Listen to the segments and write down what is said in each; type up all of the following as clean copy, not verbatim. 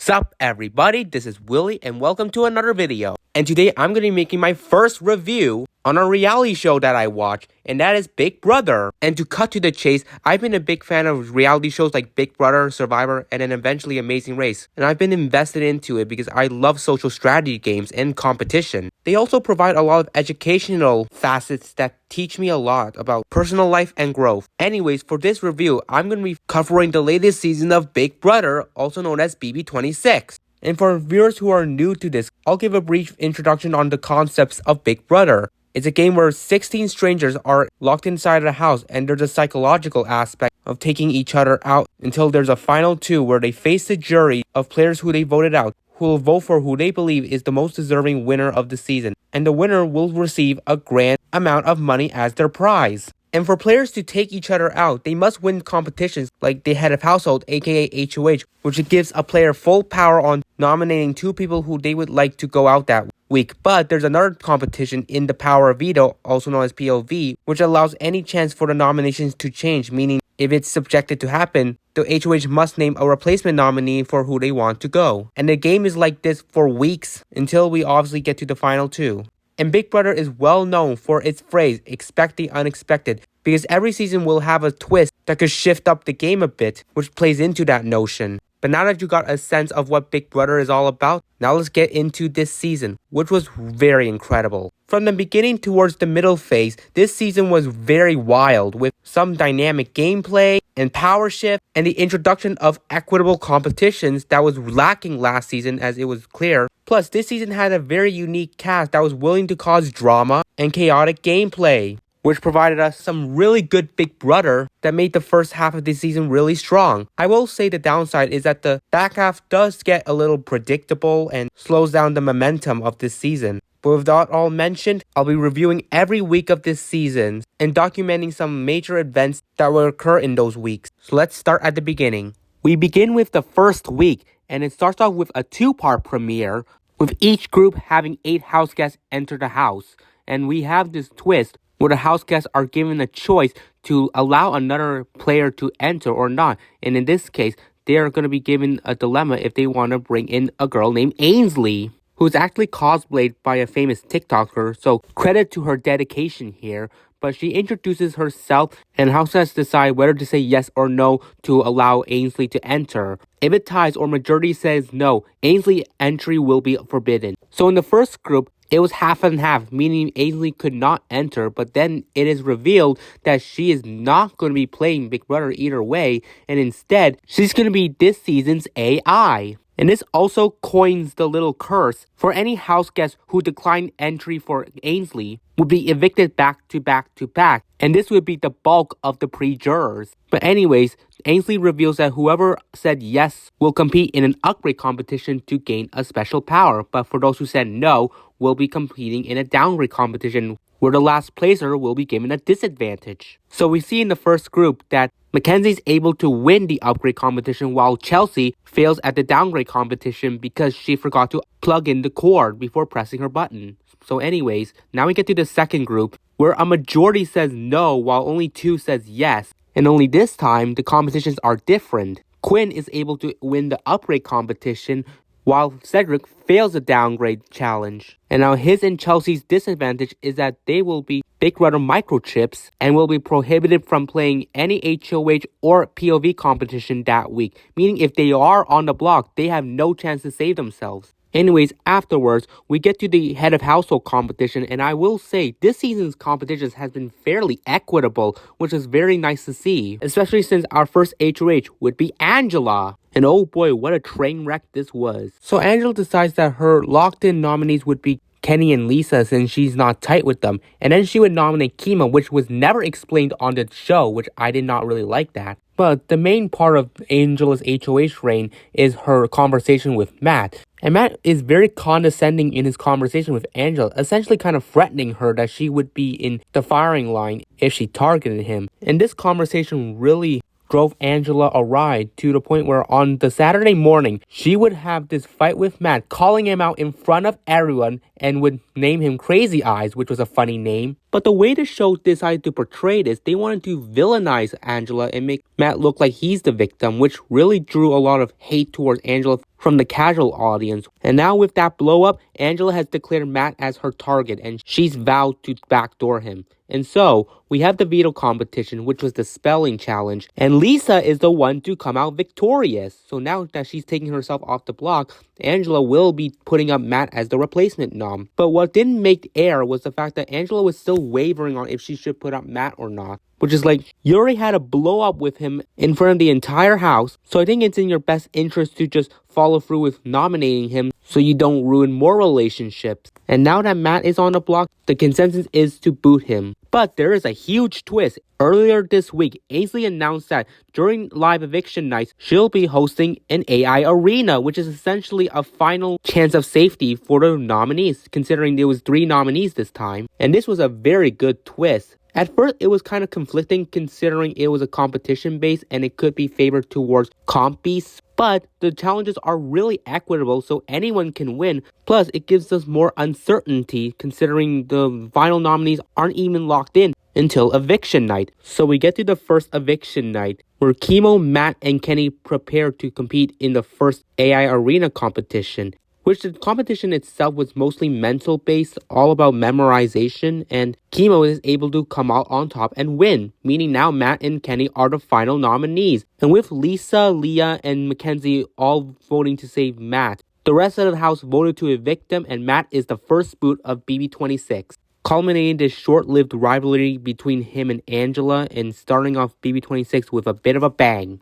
Sup everybody, this is Willie and welcome to another video. And today I'm going to be making my first review on a reality show that I watch, and that is Big Brother. And to cut to the chase, I've been a big fan of reality shows like Big Brother, Survivor, and then eventually Amazing Race. And I've been invested into it because I love social strategy games and competition. They also provide a lot of educational facets that teach me a lot about personal life and growth. Anyways, for this review, I'm going to be covering the latest season of Big Brother, also known as BB26. And for viewers who are new to this, I'll give a brief introduction on the concepts of Big Brother. It's a game where 16 strangers are locked inside a house, and there's a psychological aspect of taking each other out until there's a final two where they face the jury of players who they voted out, who will vote for who they believe is the most deserving winner of the season. And the winner will receive a grand amount of money as their prize. And for players to take each other out, they must win competitions like the head of household, aka HOH, which gives a player full power on nominating two people who they would like to go out that week. But there's another competition in the power of veto, also known as POV, which allows any chance for the nominations to change, meaning if it's subjected to happen, the HOH must name a replacement nominee for who they want to go. And the game is like this for weeks until we obviously get to the final two. And Big Brother is well known for its phrase, expect the unexpected, because every season will have a twist that could shift up the game a bit, which plays into that notion. But now that you got a sense of what Big Brother is all about, now let's get into this season, which was very incredible. From the beginning towards the middle phase, this season was very wild with some dynamic gameplay and power shift and the introduction of equitable competitions that was lacking last season, as it was clear. Plus, this season had a very unique cast that was willing to cause drama and chaotic gameplay, which provided us some really good Big Brother that made the first half of the season really strong. I will say the downside is that the back half does get a little predictable and slows down the momentum of this season. But with that all mentioned, I'll be reviewing every week of this season and documenting some major events that will occur in those weeks. So let's start at the beginning. We begin with the first week, and it starts off with a two-part premiere, with each group having 8 house guests enter the house. And we have this twist where the house guests are given a choice to allow another player to enter or not. And in this case, they are going to be given a dilemma if they want to bring in a girl named Ainsley, who's actually cosplayed by a famous TikToker, so credit to her dedication here. But she introduces herself, and house guests decide whether to say yes or no to allow Ainsley to enter. If it ties or majority says no, Ainsley entry will be forbidden. So in the first group, it was half and half, meaning Ainsley could not enter, but then it is revealed that she is not going to be playing Big Brother either way, and instead, she's going to be this season's AI. And this also coins the little curse for any house guest who declined entry for Ainsley would be evicted back to back to back. And this would be the bulk of the pre-jurors. But anyways, Ainsley reveals that whoever said yes will compete in an upgrade competition to gain a special power. But for those who said no, will be competing in a downgrade competition where the last placer will be given a disadvantage. So we see in the first group that Mackenzie's able to win the upgrade competition while Chelsea fails at the downgrade competition because she forgot to plug in the cord before pressing her button. So anyways, now we get to the second group where a majority says no while only 2 says yes. And only this time, the competitions are different. Quinn is able to win the upgrade competition while Cedric fails the downgrade challenge. And now his and Chelsea's disadvantage is that they will be Big Brother microchips and will be prohibited from playing any HOH or POV competition that week, meaning if they are on the block, they have no chance to save themselves. Anyways, afterwards, we get to the head of household competition, and I will say this season's competitions has been fairly equitable, which is very nice to see, especially since our first HOH would be Angela. And oh boy, what a train wreck this was. So Angela decides that her locked-in nominees would be Kenny and Lisa since she's not tight with them, and then she would nominate Kima, which was never explained on the show, which I did not really like that. But the main part of Angela's HOH reign is her conversation with Matt. And Matt is very condescending in his conversation with Angela, essentially kind of threatening her that she would be in the firing line if she targeted him. And this conversation really drove Angela a ride to the point where on the Saturday morning, she would have this fight with Matt, calling him out in front of everyone and would name him Crazy Eyes, which was a funny name. But the way the show decided to portray this, they wanted to villainize Angela and make Matt look like he's the victim, which really drew a lot of hate towards Angela from the casual audience. And now with that blow up, Angela has declared Matt as her target and she's vowed to backdoor him. And so, we have the veto competition, which was the spelling challenge, and Lisa is the one to come out victorious. So now that she's taking herself off the block, Angela will be putting up Matt as the replacement nom. But what didn't make air was the fact that Angela was still wavering on if she should put up Matt or not. Which is like, you already had a blow up with him in front of the entire house, so I think it's in your best interest to just follow through with nominating him so you don't ruin more relationships. And now that Matt is on the block, the consensus is to boot him. But there is a huge twist. Earlier this week, Ainsley announced that during live eviction nights, she'll be hosting an AI arena, which is essentially a final chance of safety for the nominees, considering there was 3 nominees this time. And this was a very good twist. At first, it was kind of conflicting considering it was a competition base and it could be favored towards comp beasts. But the challenges are really equitable so anyone can win. Plus, it gives us more uncertainty considering the final nominees aren't even locked in until eviction night. So we get to the first eviction night where Chemo, Matt, and Kenny prepare to compete in the first AI arena competition. Which the competition itself was mostly mental based, all about memorization, and Chemo is able to come out on top and win, meaning now Matt and Kenny are the final nominees. And with Lisa, Leah, and Mackenzie all voting to save Matt, the rest of the house voted to evict them, and Matt is the first boot of BB26. Culminating this short-lived rivalry between him and Angela and starting off BB26 with a bit of a bang.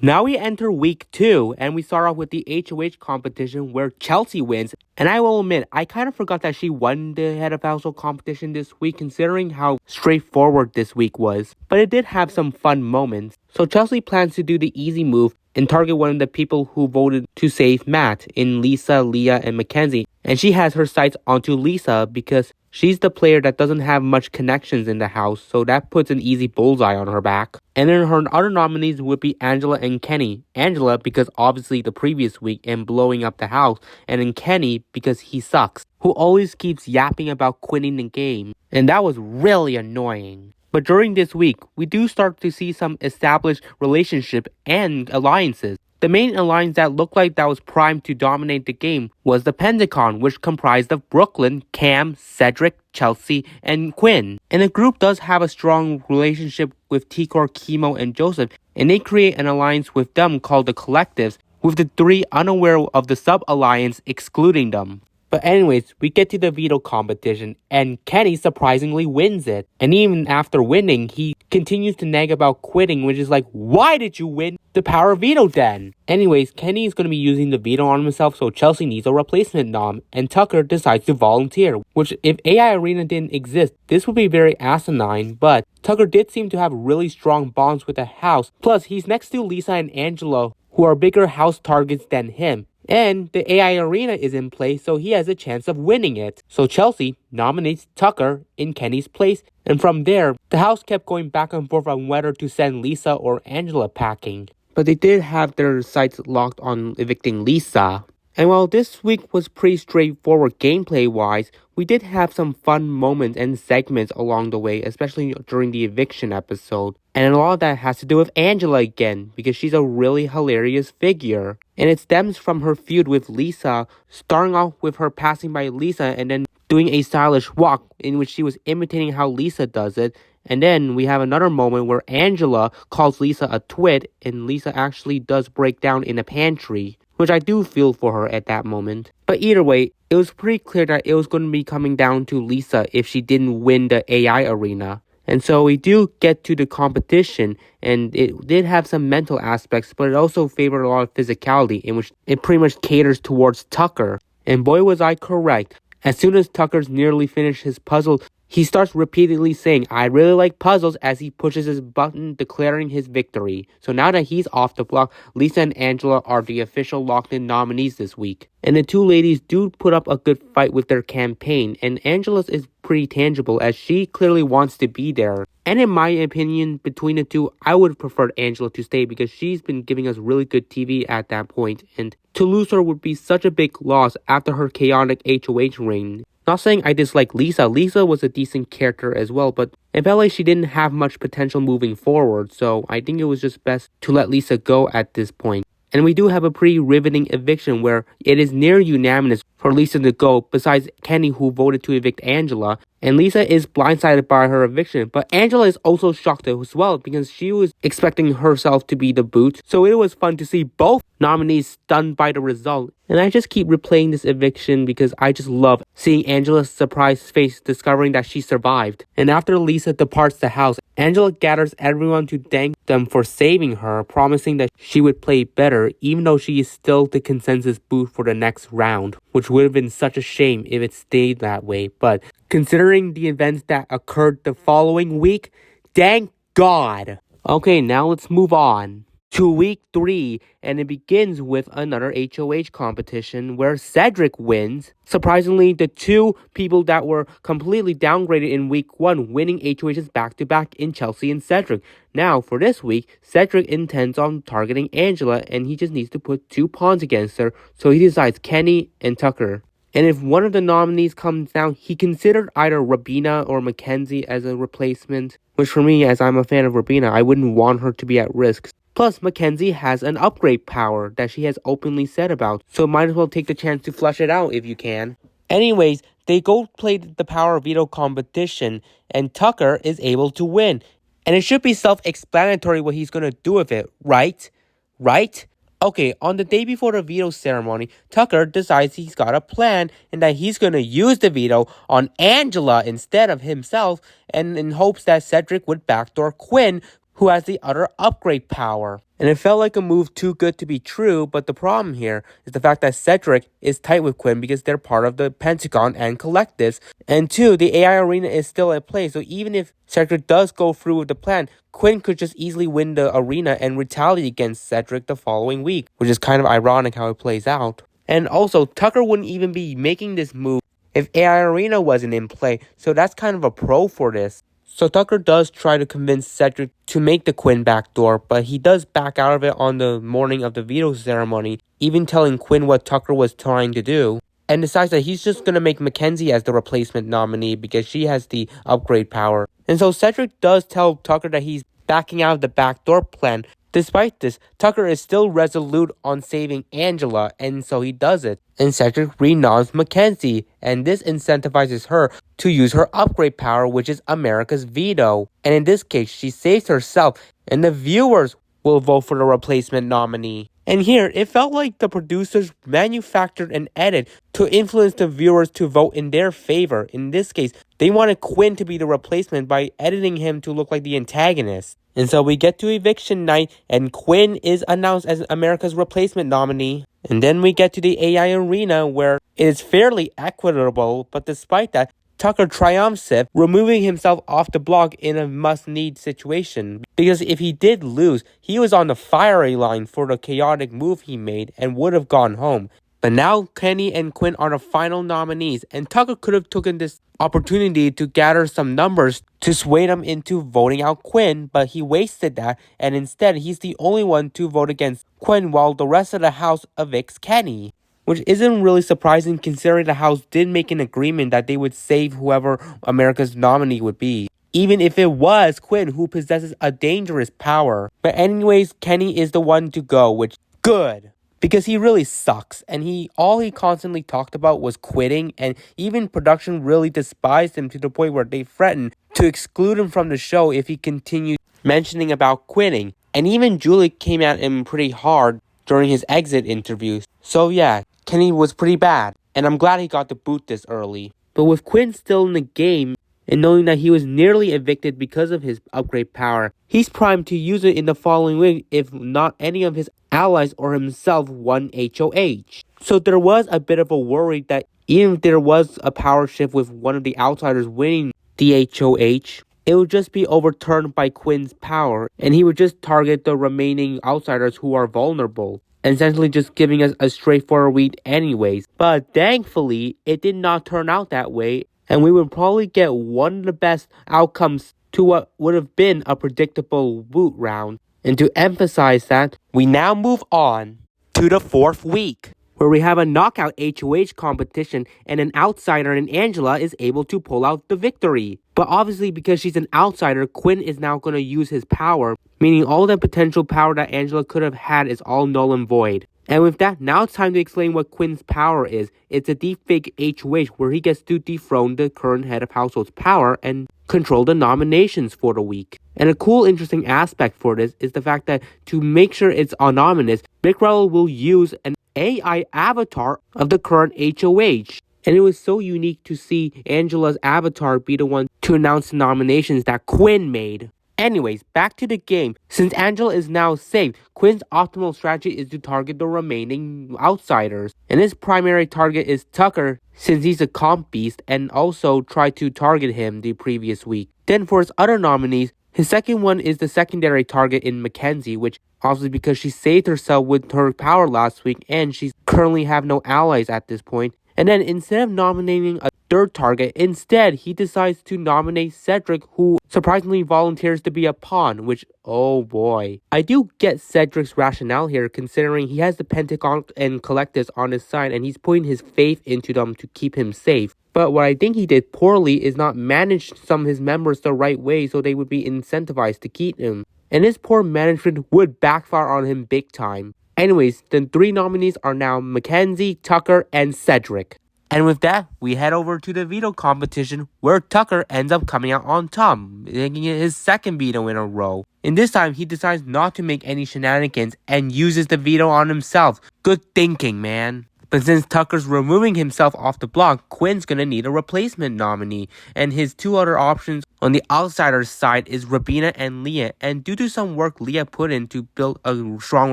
Now we enter week 2, and we start off with the HOH competition where Chelsea wins. And I will admit, I kind of forgot that she won the head of household competition this week considering how straightforward this week was. But it did have some fun moments. So Chelsea plans to do the easy move and target one of the people who voted to save Matt in Lisa, Leah, and Mackenzie. And she has her sights onto Lisa because she's the player that doesn't have much connections in the house, so that puts an easy bullseye on her back. And then her other nominees would be Angela and Kenny. Angela because obviously the previous week and blowing up the house, and then Kenny because he sucks, who always keeps yapping about quitting the game. And that was really annoying. But during this week, we do start to see some established relationship and alliances. The main alliance that looked like that was primed to dominate the game was the Pentagon, which comprised of Brooklyn, Cam, Cedric, Chelsea, and Quinn. And the group does have a strong relationship with T-Core, Chemo, and Joseph, and they create an alliance with them called the Collectives, with the 3 unaware of the sub-alliance excluding them. But anyways, we get to the veto competition, and Kenny surprisingly wins it. And even after winning, he continues to nag about quitting, which is like, why did you win the power veto then? Anyways, Kenny is going to be using the veto on himself, so Chelsea needs a replacement nom, and Tucker decides to volunteer. Which, if AI Arena didn't exist, this would be very asinine, but Tucker did seem to have really strong bonds with the house. Plus, he's next to Lisa and Angela, who are bigger house targets than him. And the AI arena is in place, so he has a chance of winning it. So Chelsea nominates Tucker in Kenny's place, and from there, the house kept going back and forth on whether to send Lisa or Angela packing. But they did have their sights locked on evicting Lisa. And while this week was pretty straightforward gameplay-wise, we did have some fun moments and segments along the way, especially during the eviction episode. And a lot of that has to do with Angela again, because she's a really hilarious figure. And it stems from her feud with Lisa, starting off with her passing by Lisa and then doing a stylish walk in which she was imitating how Lisa does it. And then we have another moment where Angela calls Lisa a twit, and Lisa actually does break down in a pantry, which I do feel for her at that moment. But either way, it was pretty clear that it was going to be coming down to Lisa if she didn't win the AI arena. And so we do get to the competition, and it did have some mental aspects, but it also favored a lot of physicality, in which it pretty much caters towards Tucker. And boy was I correct. As soon as Tucker's nearly finished his puzzle, he starts repeatedly saying, "I really like puzzles," as he pushes his button declaring his victory. So now that he's off the block, Lisa and Angela are the official locked-in nominees this week. And the two ladies do put up a good fight with their campaign, and Angela's is pretty tangible as she clearly wants to be there. And in my opinion, between the two, I would have preferred Angela to stay because she's been giving us really good TV at that point, and to lose her would be such a big loss after her chaotic HOH reign. Not saying I dislike Lisa. Lisa was a decent character as well, but it felt like she didn't have much potential moving forward, so I think it was just best to let Lisa go at this point. And we do have a pretty riveting eviction where it is near unanimous for Lisa to go, besides Kenny, who voted to evict Angela. And Lisa is blindsided by her eviction, but Angela is also shocked as well because she was expecting herself to be the boot. So it was fun to see both nominees stunned by the result. And I just keep replaying this eviction because I just love seeing Angela's surprised face discovering that she survived. And after Lisa departs the house, Angela gathers everyone to thank them for saving her, promising that she would play better even though she is still the consensus boot for the next round, which would have been such a shame if it stayed that way. But considering the events that occurred the following week, thank God. Okay, now let's move on to week 3, and it begins with another HOH competition where Cedric wins. Surprisingly, the two people that were completely downgraded in week 1 winning HOHs back-to-back in Chelsea and Cedric. Now, for this week, Cedric intends on targeting Angela, and he just needs to put 2 pawns against her, so he decides Kenny and Tucker. And if one of the nominees comes down, he considered either Rabina or Mackenzie as a replacement, which for me, as I'm a fan of Rabina, I wouldn't want her to be at risk. Plus, Mackenzie has an upgrade power that she has openly said about, so might as well take the chance to flush it out if you can. Anyways, they go play the power veto competition, and Tucker is able to win. And it should be self-explanatory what he's gonna do with it, right? Right? Okay, on the day before the veto ceremony, Tucker decides he's got a plan and that he's going to use the veto on Angela instead of himself, and in hopes that Cedric would backdoor Quinn, who has the other upgrade power. And it felt like a move too good to be true, but the problem here is the fact that Cedric is tight with Quinn because they're part of the Pentagon and Collectives. And 2, the AI arena is still at play, so even if Cedric does go through with the plan, Quinn could just easily win the arena and retaliate against Cedric the following week, which is kind of ironic how it plays out. And also, Tucker wouldn't even be making this move if AI arena wasn't in play, so that's kind of a pro for this. So Tucker does try to convince Cedric to make the Quinn backdoor, but he does back out of it on the morning of the veto ceremony, even telling Quinn what Tucker was trying to do, and decides that he's just going to make Mackenzie as the replacement nominee because she has the upgrade power. And so Cedric does tell Tucker that he's backing out of the backdoor plan. Despite this, Tucker is still resolute on saving Angela, and so he does it. And Cedric renoms Mackenzie, and this incentivizes her to use her upgrade power, which is America's veto. And in this case, she saves herself, and the viewers will vote for the replacement nominee. And here, it felt like the producers manufactured an edit to influence the viewers to vote in their favor. In this case, they wanted Quinn to be the replacement by editing him to look like the antagonist. And so we get to eviction night, and Quinn is announced as America's replacement nominee. And then we get to the AI arena, where it is fairly equitable, but despite that, Tucker triumphs it, removing himself off the block in a must-need situation. Because if he did lose, he was on the firing line for the chaotic move he made and would have gone home. But now Kenny and Quinn are the final nominees, and Tucker could have taken this opportunity to gather some numbers to sway them into voting out Quinn, but he wasted that, and instead he's the only one to vote against Quinn while the rest of the house evicts Kenny. Which isn't really surprising considering the house did make an agreement that they would save whoever America's nominee would be, even if it was Quinn, who possesses a dangerous power. But anyways, Kenny is the one to go, which good. Because he really sucks, and all he constantly talked about was quitting, and even production really despised him to the point where they threatened to exclude him from the show if he continued mentioning about quitting. And even Julie came at him pretty hard during his exit interviews. So yeah, Kenny was pretty bad, and I'm glad he got the boot this early. But with Quinn still in the game, and knowing that he was nearly evicted because of his upgrade power, he's primed to use it in the following week if not any of his allies or himself won HOH. So there was a bit of a worry that even if there was a power shift with one of the outsiders winning the HOH, it would just be overturned by Quinn's power, and he would just target the remaining outsiders who are vulnerable, essentially just giving us a straightforward week anyways. But thankfully, it did not turn out that way, and we would probably get one of the best outcomes to what would have been a predictable boot round. And to emphasize that, we now move on to the 4th week, where we have a knockout HOH competition and an outsider and Angela is able to pull out the victory. But obviously because she's an outsider, Quinn is now going to use his power, meaning all the potential power that Angela could have had is all null and void. And with that, now it's time to explain what Quinn's power is. It's a deepfake HOH where he gets to dethrone the current head of household's power and control the nominations for the week. And a cool, interesting aspect for this is the fact that to make sure it's anonymous, Big Brother will use an AI avatar of the current HOH. And it was so unique to see Angela's avatar be the one to announce the nominations that Quinn made. Anyways, back to the game. Since Angela is now safe, Quinn's optimal strategy is to target the remaining outsiders. And his primary target is Tucker, since he's a comp beast, and also tried to target him the previous week. Then for his other nominees, his second one is the secondary target in Mackenzie, which obviously because she saved herself with her power last week and she's currently have no allies at this point. And then instead of nominating a third target, instead he decides to nominate Cedric, who surprisingly volunteers to be a pawn, which, oh boy. I do get Cedric's rationale here, considering he has the Pentagon and Collectors on his side and he's putting his faith into them to keep him safe. But what I think he did poorly is not manage some of his members the right way so they would be incentivized to keep him. And his poor management would backfire on him big time. Anyways, the three nominees are now Mackenzie, Tucker, and Cedric. And with that, we head over to the veto competition where Tucker ends up coming out on top, making it his second veto in a row. And this time, he decides not to make any shenanigans and uses the veto on himself. Good thinking, man. But since Tucker's removing himself off the block, Quinn's gonna need a replacement nominee. And his two other options on the outsider's side is Rabina and Leah. And due to some work Leah put in to build a strong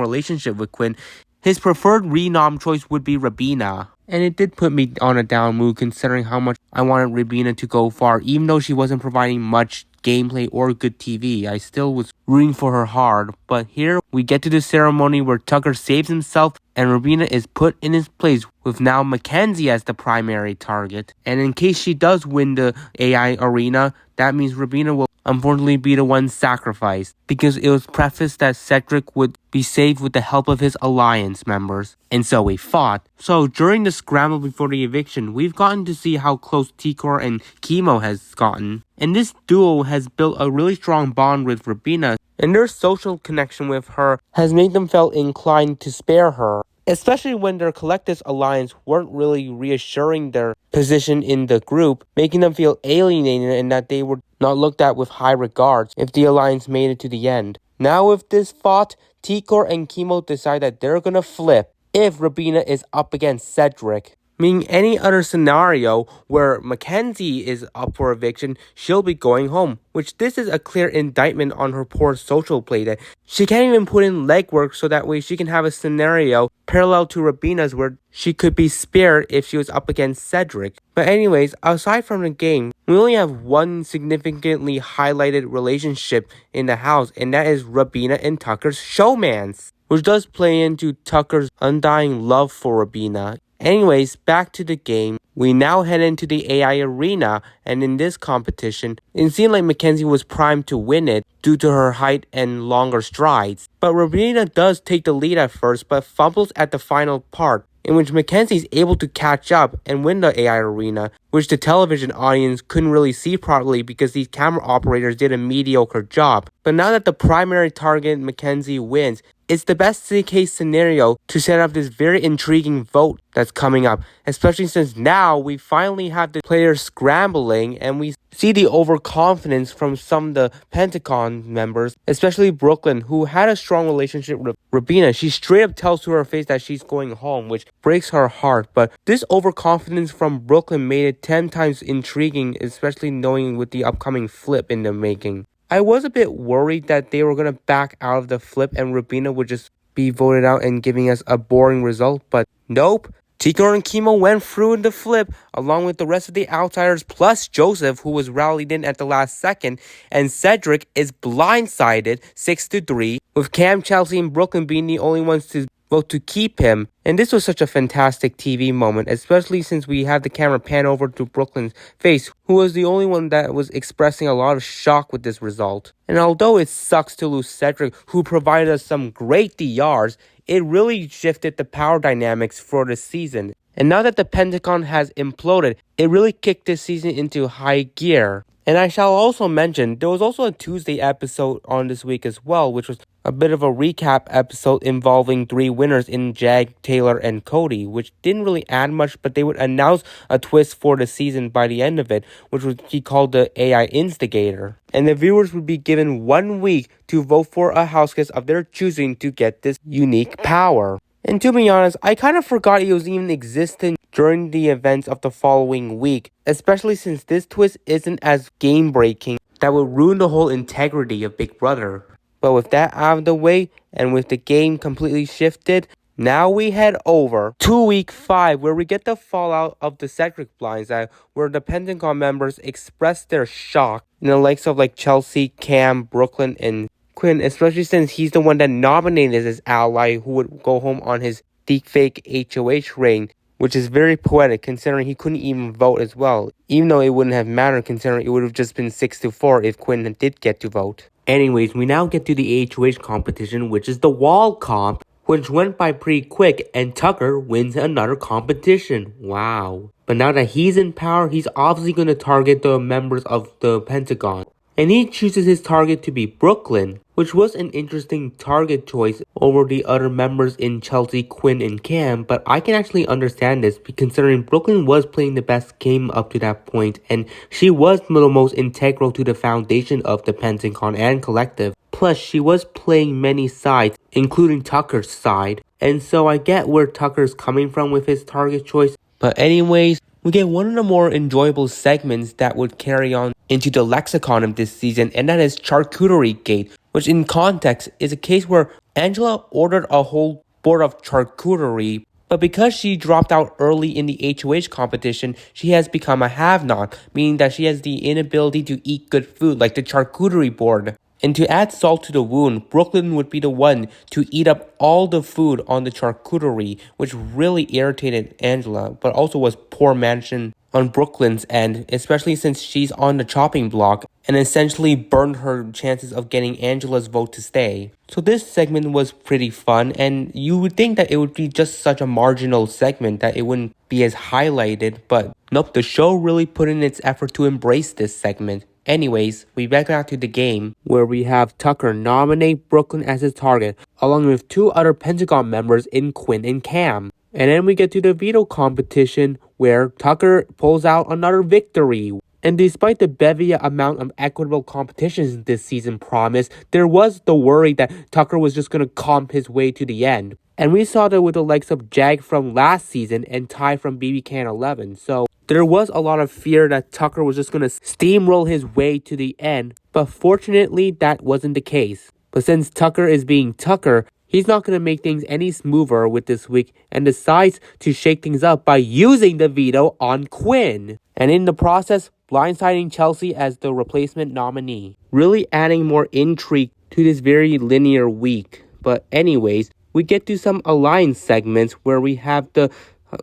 relationship with Quinn, his preferred renom choice would be Rabina. And it did put me on a down mood considering how much I wanted Rabina to go far. Even though she wasn't providing much gameplay or good TV, I still was rooting for her hard. But here we get to the ceremony where Tucker saves himself and Rabina is put in his place with now Mackenzie as the primary target. And in case she does win the AI arena, that means Rabina will unfortunately be the one sacrificed, because it was prefaced that Cedric would be saved with the help of his alliance members. And so we fought. So during the scramble before the eviction, we've gotten to see how close Tikor and Chemo has gotten. And this duo has built a really strong bond with Rabina, and their social connection with her has made them feel inclined to spare her. Especially when their collective alliance weren't really reassuring their position in the group, making them feel alienated and that they were not looked at with high regards if the alliance made it to the end. Now with this fought, Tikor and Chemo decide that they're gonna flip if Rabina is up against Cedric. Meaning any other scenario where Mackenzie is up for eviction, she'll be going home. Which this is a clear indictment on her poor social play that she can't even put in legwork so that way she can have a scenario parallel to Rabina's where she could be spared if she was up against Cedric. But anyways, aside from the game, we only have one significantly highlighted relationship in the house, and that is Rabina and Tucker's showmance, which does play into Tucker's undying love for Rabina. Anyways, back to the game. We now head into the AI arena, and in this competition, it seemed like Mackenzie was primed to win it due to her height and longer strides. But Rabina does take the lead at first, but fumbles at the final part, in which Mackenzie is able to catch up and win the AI arena, which the television audience couldn't really see properly because these camera operators did a mediocre job. But now that the primary target Mackenzie wins, it's the best case scenario to set up this very intriguing vote that's coming up, especially since now we finally have the players scrambling and we see the overconfidence from some of the Pentagon members, especially Brooklyn, who had a strong relationship with Rabina. She straight up tells to her face that she's going home, which breaks her heart. But this overconfidence from Brooklyn made it 10 times intriguing, especially knowing with the upcoming flip in the making. I was a bit worried that they were going to back out of the flip and Rabina would just be voted out and giving us a boring result, but nope. Tikor and Chemo went through in the flip along with the rest of the outsiders plus Joseph, who was rallied in at the last second, and Cedric is blindsided 6-3, with Cam, Chelsea, and Brooklyn being the only ones to vote to keep him. And this was such a fantastic TV moment, especially since we had the camera pan over to Brooklyn's face, who was the only one that was expressing a lot of shock with this result. And although it sucks to lose Cedric, who provided us some great DRs, it really shifted the power dynamics for the season. And now that the Pentagon has imploded, it really kicked this season into high gear. And I shall also mention, there was also a Tuesday episode on this week as well, which was a bit of a recap episode involving 3 winners in Jag, Taylor, and Cody, which didn't really add much, but they would announce a twist for the season by the end of it, which would be called the AI Instigator. And the viewers would be given 1 week to vote for a house guest of their choosing to get this unique power. And to be honest, I kind of forgot it was even existing during the events of the following week, especially since this twist isn't as game-breaking that would ruin the whole integrity of Big Brother. But with that out of the way, and with the game completely shifted, now we head over to week 5, where we get the fallout of the Cedric blinds, where the Pentagon members express their shock in the likes of like Chelsea, Cam, Brooklyn, and Quinn, especially since he's the one that nominated his ally who would go home on his deepfake HOH reign, which is very poetic considering he couldn't even vote as well, even though it wouldn't have mattered considering it would have just been 6-4 if Quinn did get to vote. Anyways, we now get to the HOH competition, which is the wall comp, which went by pretty quick, and Tucker wins another competition. Wow. But now that he's in power, he's obviously going to target the members of the Pentagon. And he chooses his target to be Brooklyn, which was an interesting target choice over the other members in Chelsea, Quinn, and Cam, but I can actually understand this considering Brooklyn was playing the best game up to that point, and she was the most integral to the foundation of the Pentagon and Collective. Plus, she was playing many sides, including Tucker's side, and so I get where Tucker's coming from with his target choice. But anyways, we get one of the more enjoyable segments that would carry on into the lexicon of this season, and that is Charcuterie Gate, which in context is a case where Angela ordered a whole board of charcuterie, but because she dropped out early in the HOH competition, she has become a have-not, meaning that she has the inability to eat good food like the charcuterie board. And to add salt to the wound, Brooklyn would be the one to eat up all the food on the charcuterie, which really irritated Angela, but also was poor management on Brooklyn's end, especially since she's on the chopping block, and essentially burned her chances of getting Angela's vote to stay. So this segment was pretty fun, and you would think that it would be just such a marginal segment that it wouldn't be as highlighted, but nope, the show really put in its effort to embrace this segment. Anyways, we back out to the game, where we have Tucker nominate Brooklyn as his target, along with 2 other Pentagon members in Quinn and Cam. And then we get to the veto competition, where Tucker pulls out another victory. And despite the bevy amount of equitable competitions this season promised, there was the worry that Tucker was just going to comp his way to the end. And we saw that with the likes of Jag from last season and Ty from BB Can 11. So there was a lot of fear that Tucker was just going to steamroll his way to the end. But fortunately, that wasn't the case. But since Tucker is being Tucker, he's not going to make things any smoother with this week and decides to shake things up by using the veto on Quinn. And in the process, blindsiding Chelsea as the replacement nominee. Really adding more intrigue to this very linear week. But anyways, we get to some alliance segments where we have the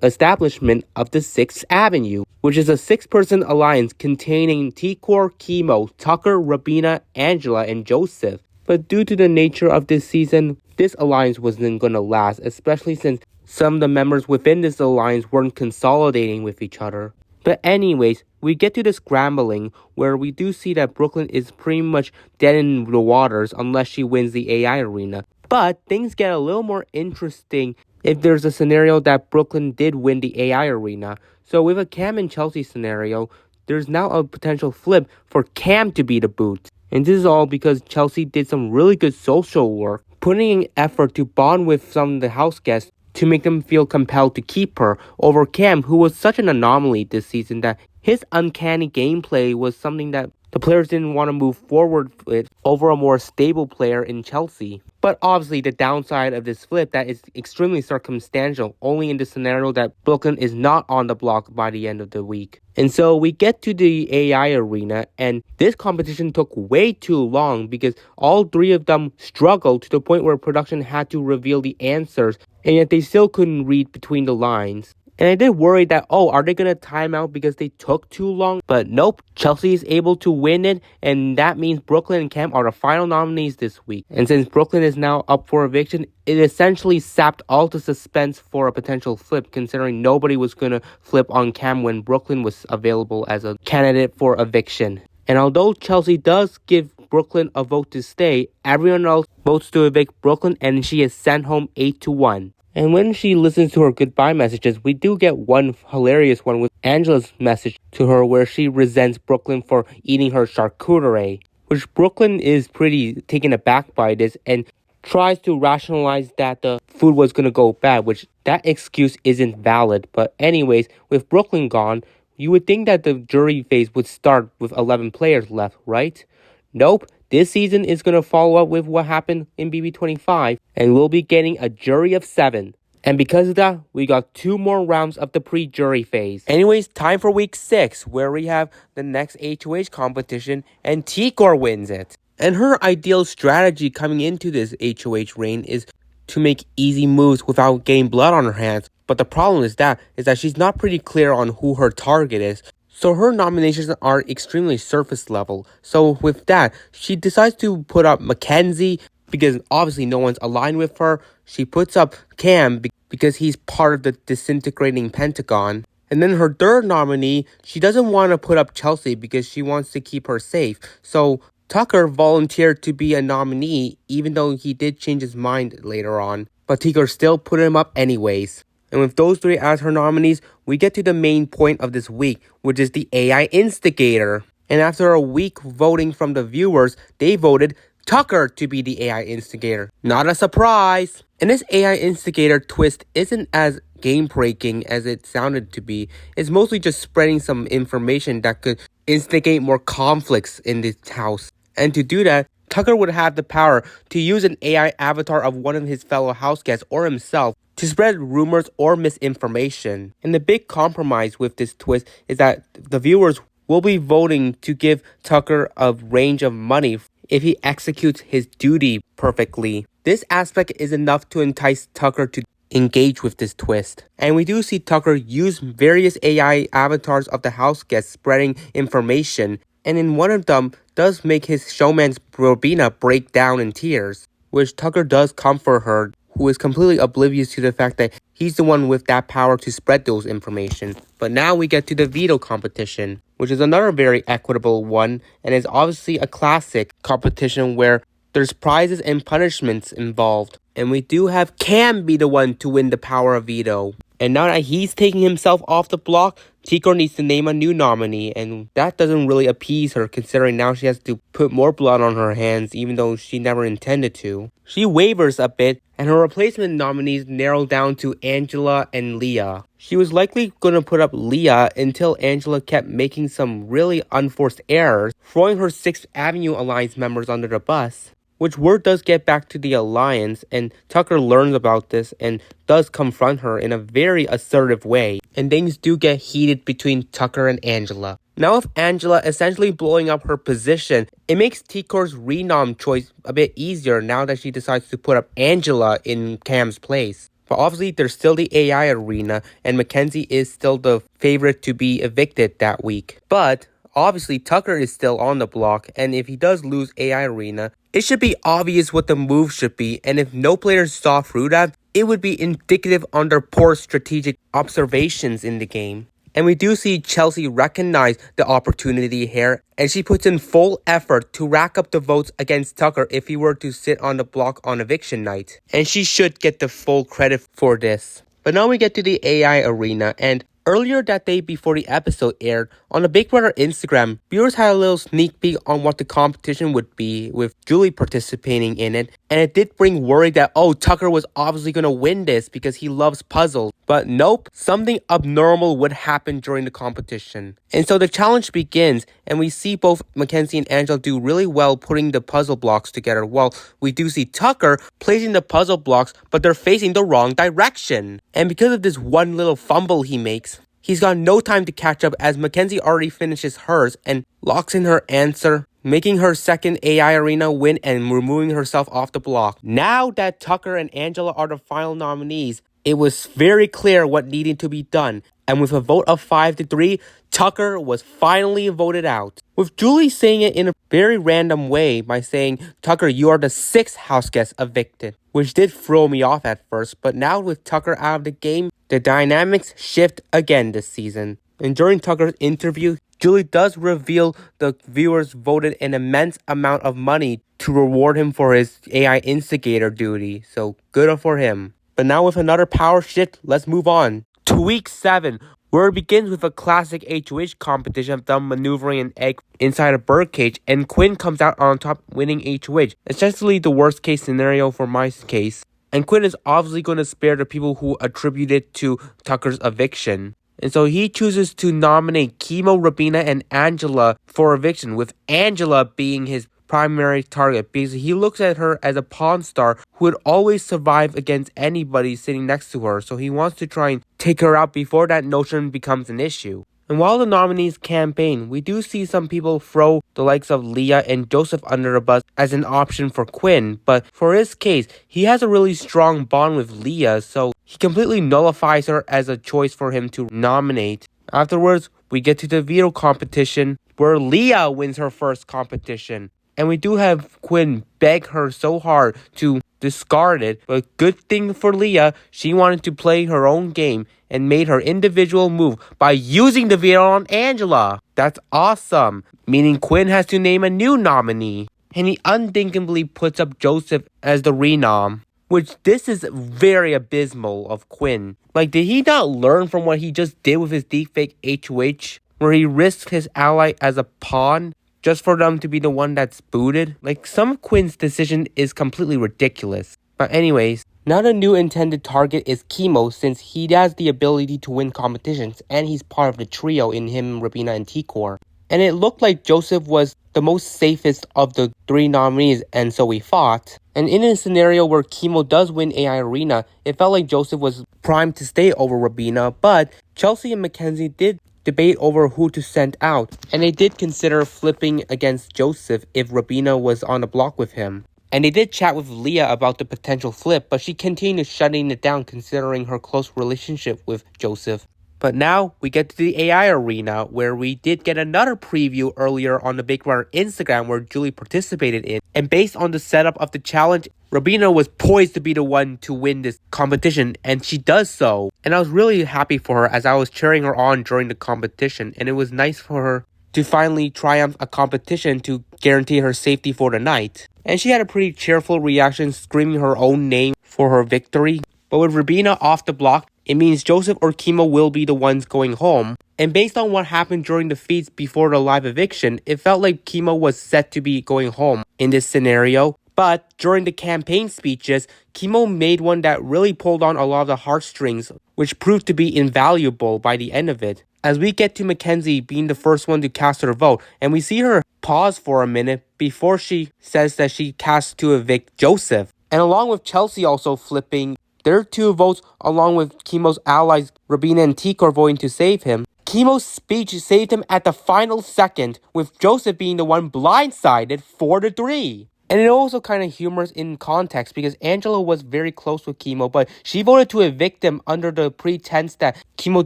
establishment of the 6th Avenue, which is a 6-person alliance containing T-Core, Chemo, Tucker, Rabina, Angela, and Joseph. But due to the nature of this season, this alliance wasn't going to last, especially since some of the members within this alliance weren't consolidating with each other. But anyways, we get to the scrambling, where we do see that Brooklyn is pretty much dead in the waters unless she wins the AI arena. But things get a little more interesting if there's a scenario that Brooklyn did win the AI arena. So with a Cam and Chelsea scenario, there's now a potential flip for Cam to be the boot. And this is all because Chelsea did some really good social work, putting in effort to bond with some of the house guests to make them feel compelled to keep her over Cam, who was such an anomaly this season that his uncanny gameplay was something that the players didn't want to move forward with over a more stable player in Chelsea. But obviously, the downside of this flip that is extremely circumstantial, only in the scenario that Brooklyn is not on the block by the end of the week. And so we get to the AI arena, and this competition took way too long because all three of them struggled to the point where production had to reveal the answers, and yet they still couldn't read between the lines. And I did worry that, oh, are they going to time out because they took too long? But nope, Chelsea is able to win it, and that means Brooklyn and Cam are the final nominees this week. And since Brooklyn is now up for eviction, it essentially sapped all the suspense for a potential flip, considering nobody was going to flip on Cam when Brooklyn was available as a candidate for eviction. And although Chelsea does give Brooklyn a vote to stay, everyone else votes to evict Brooklyn, and she is sent home 8-1. And when she listens to her goodbye messages, we do get one hilarious one with Angela's message to her where she resents Brooklyn for eating her charcuterie, which Brooklyn is pretty taken aback by this and tries to rationalize that the food was going to go bad, which that excuse isn't valid. But anyways, with Brooklyn gone, you would think that the jury phase would start with 11 players left, right? Nope. This season is going to follow up with what happened in BB25, and we'll be getting a jury of 7. And because of that, we got 2 more rounds of the pre-jury phase. Anyways, time for week 6, where we have the next HOH competition, and Tigor wins it. And her ideal strategy coming into this HOH reign is to make easy moves without getting blood on her hands. But the problem is that she's not pretty clear on who her target is. So her nominations are extremely surface level. So with that, she decides to put up Mackenzie because obviously no one's aligned with her. She puts up Cam because he's part of the disintegrating Pentagon. And then her third nominee, she doesn't want to put up Chelsea because she wants to keep her safe. So Tucker volunteered to be a nominee even though he did change his mind later on. But Tigor still put him up anyways. And with those 3 as her nominees, we get to the main point of this week, which is the AI Instigator. And after a week voting from the viewers, they voted Tucker to be the AI Instigator. Not a surprise! And this AI Instigator twist isn't as game-breaking as it sounded to be. It's mostly just spreading some information that could instigate more conflicts in this house. And to do that, Tucker would have the power to use an AI avatar of one of his fellow house guests or himself to spread rumors or misinformation. And the big compromise with this twist is that the viewers will be voting to give Tucker a range of money if he executes his duty perfectly. This aspect is enough to entice Tucker to engage with this twist. And we do see Tucker use various AI avatars of the house guests spreading information, and in one of them does make his showman's Robina break down in tears, which Tucker does comfort her, who is completely oblivious to the fact that he's the one with that power to spread those information. But now we get to the veto competition, which is another very equitable one, and is obviously a classic competition where there's prizes and punishments involved. And we do have Cam be the one to win the power of veto. And now that he's taking himself off the block, Tigor needs to name a new nominee, and that doesn't really appease her considering now she has to put more blood on her hands even though she never intended to. She wavers a bit, and her replacement nominees narrow down to Angela and Leah. She was likely going to put up Leah until Angela kept making some really unforced errors, throwing her 6th Avenue Alliance members under the bus. Which word does get back to the Alliance, and Tucker learns about this and does confront her in a very assertive way. And things do get heated between Tucker and Angela. Now with Angela essentially blowing up her position, it makes Tigor's renom choice a bit easier now that she decides to put up Angela in Cam's place. But obviously there's still the AI arena, and Mackenzie is still the favorite to be evicted that week. But obviously Tucker is still on the block, and if he does lose AI arena, it should be obvious what the move should be, and if no players saw through that, it would be indicative on their poor strategic observations in the game. And we do see Chelsea recognize the opportunity here, and she puts in full effort to rack up the votes against Tucker if he were to sit on the block on eviction night. And she should get the full credit for this. But now we get to the AI arena, and earlier that day before the episode aired, on the Big Brother Instagram, viewers had a little sneak peek on what the competition would be, with Julie participating in it, and it did bring worry that, oh, Tucker was obviously going to win this because he loves puzzles. But nope, something abnormal would happen during the competition. And so the challenge begins, and we see both Mackenzie and Angela do really well putting the puzzle blocks together. Well, we do see Tucker placing the puzzle blocks, but they're facing the wrong direction. And because of this one little fumble he makes, he's got no time to catch up as Mackenzie already finishes hers and locks in her answer, making her second AI Arena win and removing herself off the block. Now that Tucker and Angela are the final nominees, it was very clear what needed to be done, and with a vote of 5-3, Tucker was finally voted out. With Julie saying it in a very random way by saying, "Tucker, you are the 6th house guest evicted," which did throw me off at first, but now with Tucker out of the game, the dynamics shift again this season. And during Tucker's interview, Julie does reveal the viewers voted an immense amount of money to reward him for his AI instigator duty, so good for him. But now with another power shift, let's move on to week 7, where it begins with a classic HOH competition of them maneuvering an egg inside a birdcage, and Quinn comes out on top winning HOH. Essentially the worst case scenario for my case. And Quinn is obviously going to spare the people who attribute it to Tucker's eviction. And so he chooses to nominate Chemo, Rabina, and Angela for eviction, with Angela being his primary target because he looks at her as a pawn star who would always survive against anybody sitting next to her, so he wants to try and take her out before that notion becomes an issue. And while the nominees campaign, we do see some people throw the likes of Leah and Joseph under the bus as an option for Quinn, but for his case, he has a really strong bond with Leah, so he completely nullifies her as a choice for him to nominate. Afterwards, we get to the veto competition, where Leah wins her first competition. And we do have Quinn beg her so hard to discard it, but good thing for Leah, she wanted to play her own game and made her individual move by using the veto on Angela. That's awesome, meaning Quinn has to name a new nominee. And he unthinkably puts up Joseph as the renom, which this is very abysmal of Quinn. Like, did he not learn from what he just did with his deepfake HOH, where he risked his ally as a pawn just for them to be the one that's booted? Like, some of Quinn's decision is completely ridiculous. But anyways, now the new intended target is Chemo, since he has the ability to win competitions and he's part of the trio in him, Rabina, and T-Core. And it looked like Joseph was the most safest of the 3 nominees, and so we fought. And in a scenario where Chemo does win AI Arena, it felt like Joseph was primed to stay over Rabina, but Chelsea and Mackenzie did debate over who to send out, and they did consider flipping against Joseph if Rabina was on the block with him. And they did chat with Leah about the potential flip, but she continued shutting it down considering her close relationship with Joseph. But now we get to the AI Arena, where we did get another preview earlier on the Big Brother Instagram where Julie participated in. And based on the setup of the challenge, Rabina was poised to be the one to win this competition, and she does so. And I was really happy for her as I was cheering her on during the competition, and it was nice for her to finally triumph a competition to guarantee her safety for the night. And she had a pretty cheerful reaction, screaming her own name for her victory. But with Rabina off the block, it means Joseph or Chemo will be the ones going home. And based on what happened during the feeds before the live eviction, it felt like Chemo was set to be going home in this scenario. But during the campaign speeches, Chemo made one that really pulled on a lot of the heartstrings, which proved to be invaluable by the end of it. As we get to Mackenzie being the first one to cast her vote, and we see her pause for a minute before she says that she casts to evict Joseph. And along with Chelsea also flipping their 2 votes, along with Chemo's allies Rabina and T-Core voting to save him, Chemo's speech saved him at the final second, with Joseph being the one blindsided 4-3. And it also kind of humorous in context because Angela was very close with Chemo, but she voted to evict him under the pretense that Chemo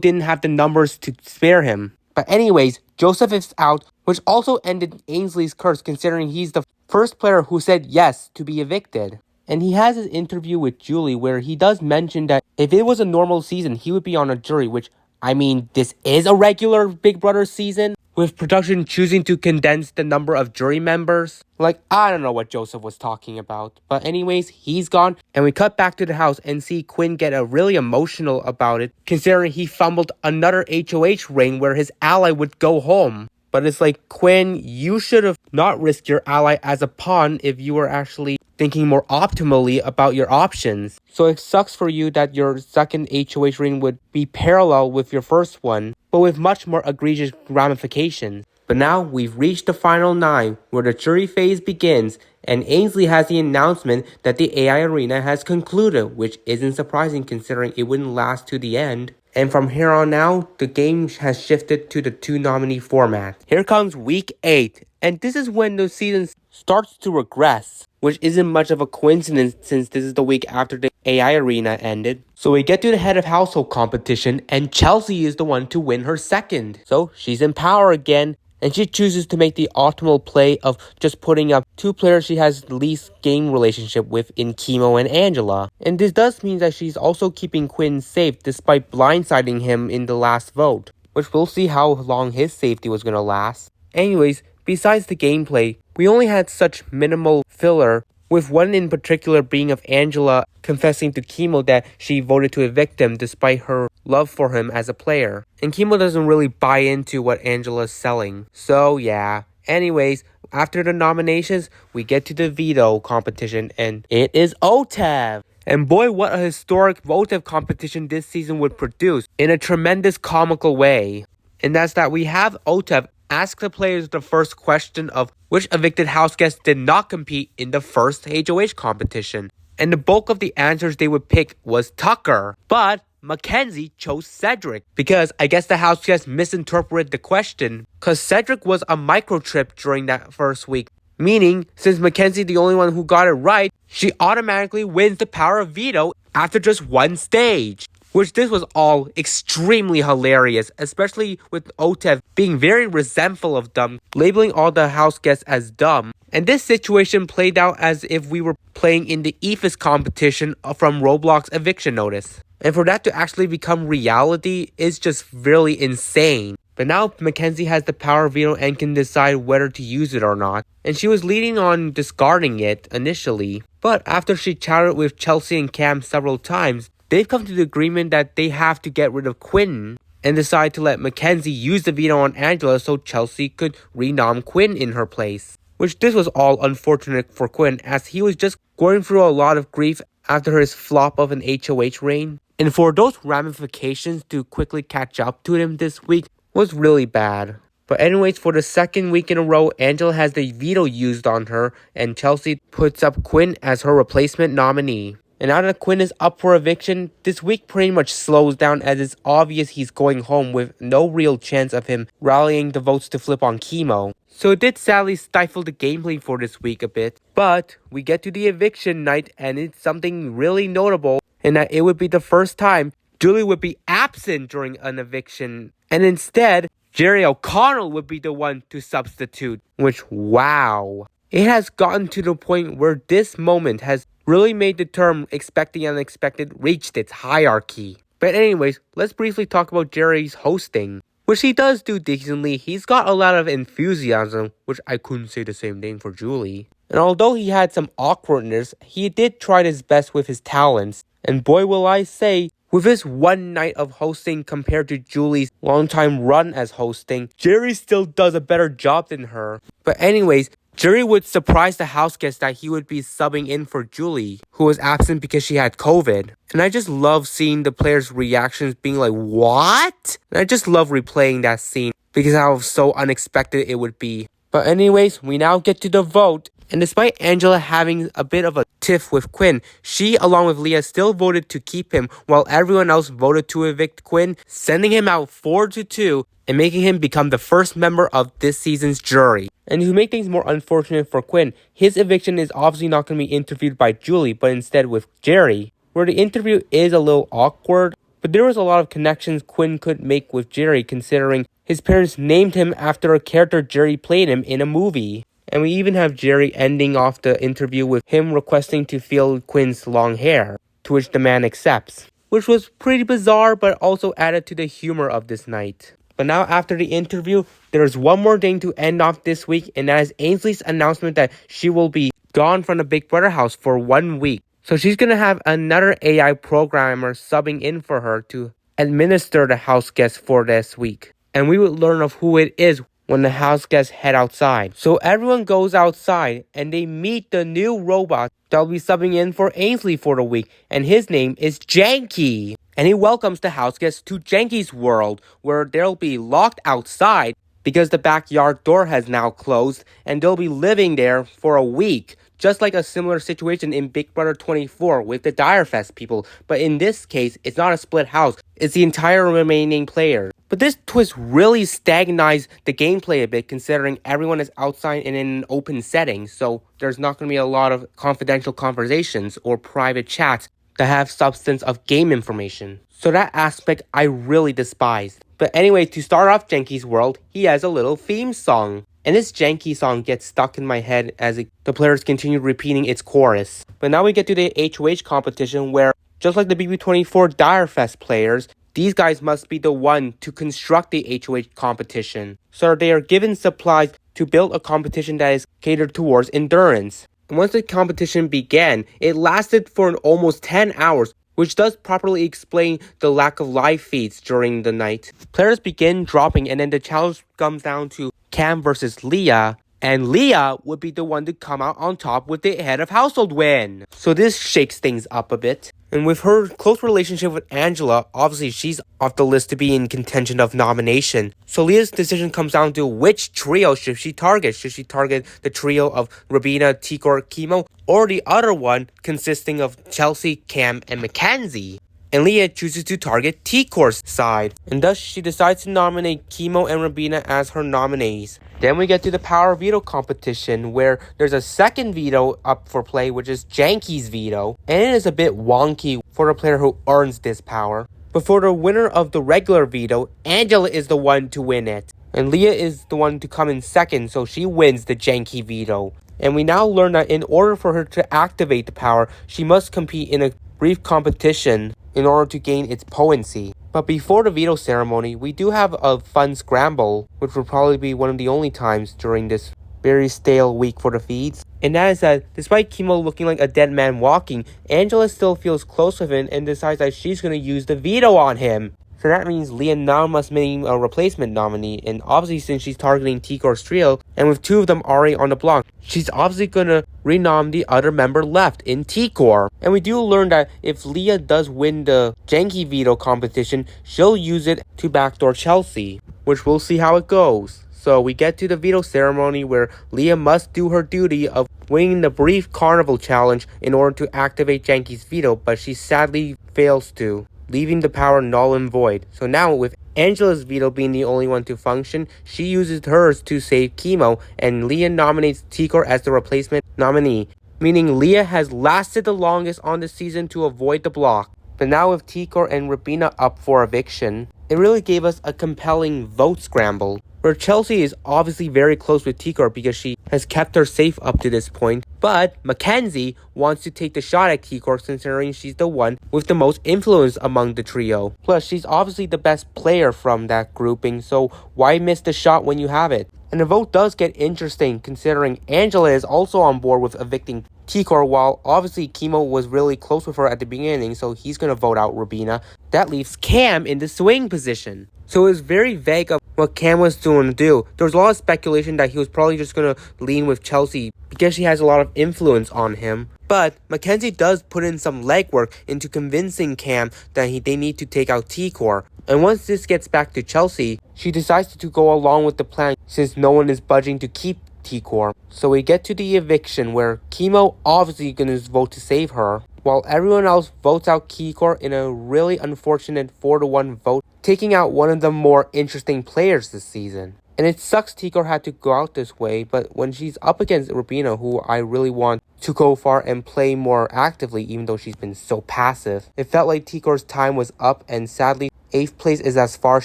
didn't have the numbers to spare him. But anyways, Joseph is out, which also ended Ainsley's curse considering he's the first player who said yes to be evicted. And he has his interview with Julie where he does mention that if it was a normal season, he would be on a jury, which, I mean, this is a regular Big Brother season, with production choosing to condense the number of jury members. Like, I don't know what Joseph was talking about. But anyways, he's gone, and we cut back to the house and see Quinn get really emotional about it, considering he fumbled another HOH ring where his ally would go home. But it's like, Quinn, you should have not risked your ally as a pawn if you were actually thinking more optimally about your options. So it sucks for you that your second HOH reign would be parallel with your first one, but with much more egregious ramifications. But now we've reached the final 9, where the jury phase begins, and Ainsley has the announcement that the AI arena has concluded, which isn't surprising considering it wouldn't last to the end. And from here on out, the game has shifted to the 2-nominee format. Here comes week 8, and this is when the season starts to regress, which isn't much of a coincidence since this is the week after the AI arena ended. So we get to the head of household competition, and Chelsea is the one to win her second. So she's in power again, and she chooses to make the optimal play of just putting up 2 players she has the least game relationship with in Chemo and Angela. And this does mean that she's also keeping Quinn safe despite blindsiding him in the last vote, which we'll see how long his safety was gonna last. Anyways, besides the gameplay, we only had such minimal filler, with one in particular being of Angela confessing to Chemo that she voted to evict him despite her love for him as a player. And Chemo doesn't really buy into what Angela's selling. So yeah. Anyways, after the nominations, we get to the veto competition, and it is OTEV. And boy, what a historic OTEV competition this season would produce in a tremendous comical way. And that's that we have OTEV ask the players the first question of which evicted house guest did not compete in the first HOH competition. And the bulk of the answers they would pick was Tucker. But Mackenzie chose Cedric because I guess the house guest misinterpreted the question, because Cedric was a microchip during that first week. Meaning, since Mackenzie the only one who got it right, she automatically wins the power of veto after just one stage. Which this was all extremely hilarious, especially with OTEV being very resentful of dumb, labeling all the house guests as dumb. And this situation played out as if we were playing in the EFIS competition from Roblox Eviction Notice. And for that to actually become reality is just really insane. But now Mackenzie has the power of veto and can decide whether to use it or not. And she was leading on discarding it initially. But after she chatted with Chelsea and Cam several times, they've come to the agreement that they have to get rid of Quinn and decide to let Mackenzie use the veto on Angela so Chelsea could renom Quinn in her place. Which this was all unfortunate for Quinn, as he was just going through a lot of grief after his flop of an HOH reign. And for those ramifications to quickly catch up to him this week was really bad. But anyways, for the second week in a row, Angela has the veto used on her, and Chelsea puts up Quinn as her replacement nominee. And now that Quinn is up for eviction, this week pretty much slows down as it's obvious he's going home with no real chance of him rallying the votes to flip on Chemo. So it did sadly stifle the gameplay for this week a bit. But we get to the eviction night, and it's something really notable in that it would be the first time Julie would be absent during an eviction. And instead, Jerry O'Connell would be the one to substitute. Which, wow. It has gotten to the point where this moment has really made the term expecting unexpected reached its hierarchy. But anyways, let's briefly talk about Jerry's hosting, which he does do decently. He's got a lot of enthusiasm, which I couldn't say the same thing for Julie. And although he had some awkwardness, he did try his best with his talents. And boy will I say, with his one night of hosting compared to Julie's longtime run as hosting, Jerry still does a better job than her. But anyways, Jerry would surprise the house guests that he would be subbing in for Julie, who was absent because she had COVID. And I just love seeing the players' reactions being like, what? And I just love replaying that scene because how so unexpected it would be. But anyways, we now get to the vote. And despite Angela having a bit of a tiff with Quinn, she along with Leah still voted to keep him while everyone else voted to evict Quinn, sending him out 4-2 and making him become the first member of this season's jury. And to make things more unfortunate for Quinn, his eviction is obviously not going to be interviewed by Julie, but instead with Jerry, where the interview is a little awkward, but there was a lot of connections Quinn could make with Jerry considering his parents named him after a character Jerry played him in a movie. And we even have Jerry ending off the interview with him requesting to feel Quinn's long hair, to which the man accepts. Which was pretty bizarre, but also added to the humor of this night. But now after the interview, there's one more thing to end off this week, and that is Ainsley's announcement that she will be gone from the Big Brother house for 1 week. So she's going to have another AI programmer subbing in for her to administer the house guests for this week. And we will learn of who it is when the house guests head outside. So everyone goes outside and they meet the new robot that'll be subbing in for Ainsley for the week, and his name is Janky. And he welcomes the house guests to Janky's world, where they'll be locked outside because the backyard door has now closed, and they'll be living there for a week. Just like a similar situation in Big Brother 24 with the Direfest people. But in this case, it's not a split house. It's the entire remaining players. But this twist really stagnates the gameplay a bit, considering everyone is outside and in an open setting. So there's not going to be a lot of confidential conversations or private chats that have substance of game information. So that aspect I really despise. But anyway, to start off Janky's world, he has a little theme song. And this Janky song gets stuck in my head as the players continue repeating its chorus. But now we get to the HOH competition where, just like the BB24 Direfest players, these guys must be the one to construct the HOH competition. So they are given supplies to build a competition that is catered towards endurance. And once the competition began, it lasted for almost 10 hours, which does properly explain the lack of live feeds during the night. Players begin dropping, and then the challenge comes down to Cam versus Leah, and Leah would be the one to come out on top with the head of household win. So this shakes things up a bit. And with her close relationship with Angela, obviously she's off the list to be in contention of nomination. So Leah's decision comes down to which trio should she target. Should she target the trio of Rabina, Tikor, Chemo, or the other one consisting of Chelsea, Cam, and Mackenzie? And Leah chooses to target Tikor's side, and thus she decides to nominate Chemo and Rabina as her nominees. Then we get to the power veto competition, where there's a second veto up for play, which is Janky's veto, and it is a bit wonky for the player who earns this power. But for the winner of the regular veto, Angela is the one to win it, and Leah is the one to come in second, so she wins the Janky veto. And we now learn that in order for her to activate the power, she must compete in a brief competition in order to gain its potency. But before the veto ceremony, we do have a fun scramble, which will probably be one of the only times during this very stale week for the feeds. And that is that despite Chemo looking like a dead man walking, Angela still feels close with him and decides that she's going to use the veto on him. So that means Leah now must name a replacement nominee, and obviously since she's targeting Tikor's trio, and with two of them already on the block, she's obviously gonna renom the other member left in Tikor. And we do learn that if Leah does win the Janky veto competition, she'll use it to backdoor Chelsea, which we'll see how it goes. So we get to the veto ceremony where Leah must do her duty of winning the brief carnival challenge in order to activate Janky's veto, but she sadly fails to, leaving the power null and void. So now, with Angela's veto being the only one to function, she uses hers to save Chemo, and Leah nominates Tikor as the replacement nominee, meaning Leah has lasted the longest on the season to avoid the block. But now with Tikor and Rabina up for eviction, it really gave us a compelling vote scramble, where Chelsea is obviously very close with Tikor because she has kept her safe up to this point, but Mackenzie wants to take the shot at Tikor considering she's the one with the most influence among the trio. Plus, she's obviously the best player from that grouping, so why miss the shot when you have it? And the vote does get interesting considering Angela is also on board with evicting Tikor, while obviously Chemo was really close with her at the beginning, so he's going to vote out Rabina. That leaves Cam in the swing position. So it was very vague of what Cam was going to do. There was a lot of speculation that he was probably just going to lean with Chelsea because she has a lot of influence on him. But Mackenzie does put in some legwork into convincing Cam that they need to take out Tikor. And once this gets back to Chelsea, she decides to go along with the plan since no one is budging to keep Tikor. So we get to the eviction where Chemo obviously gonna vote to save her, while everyone else votes out Tikor in a really unfortunate 4-1 vote, taking out one of the more interesting players this season. And it sucks Tikor had to go out this way, but when she's up against Rabina, who I really want to go far and play more actively even though she's been so passive, it felt like Tikor's time was up, and sadly 8th place is as far as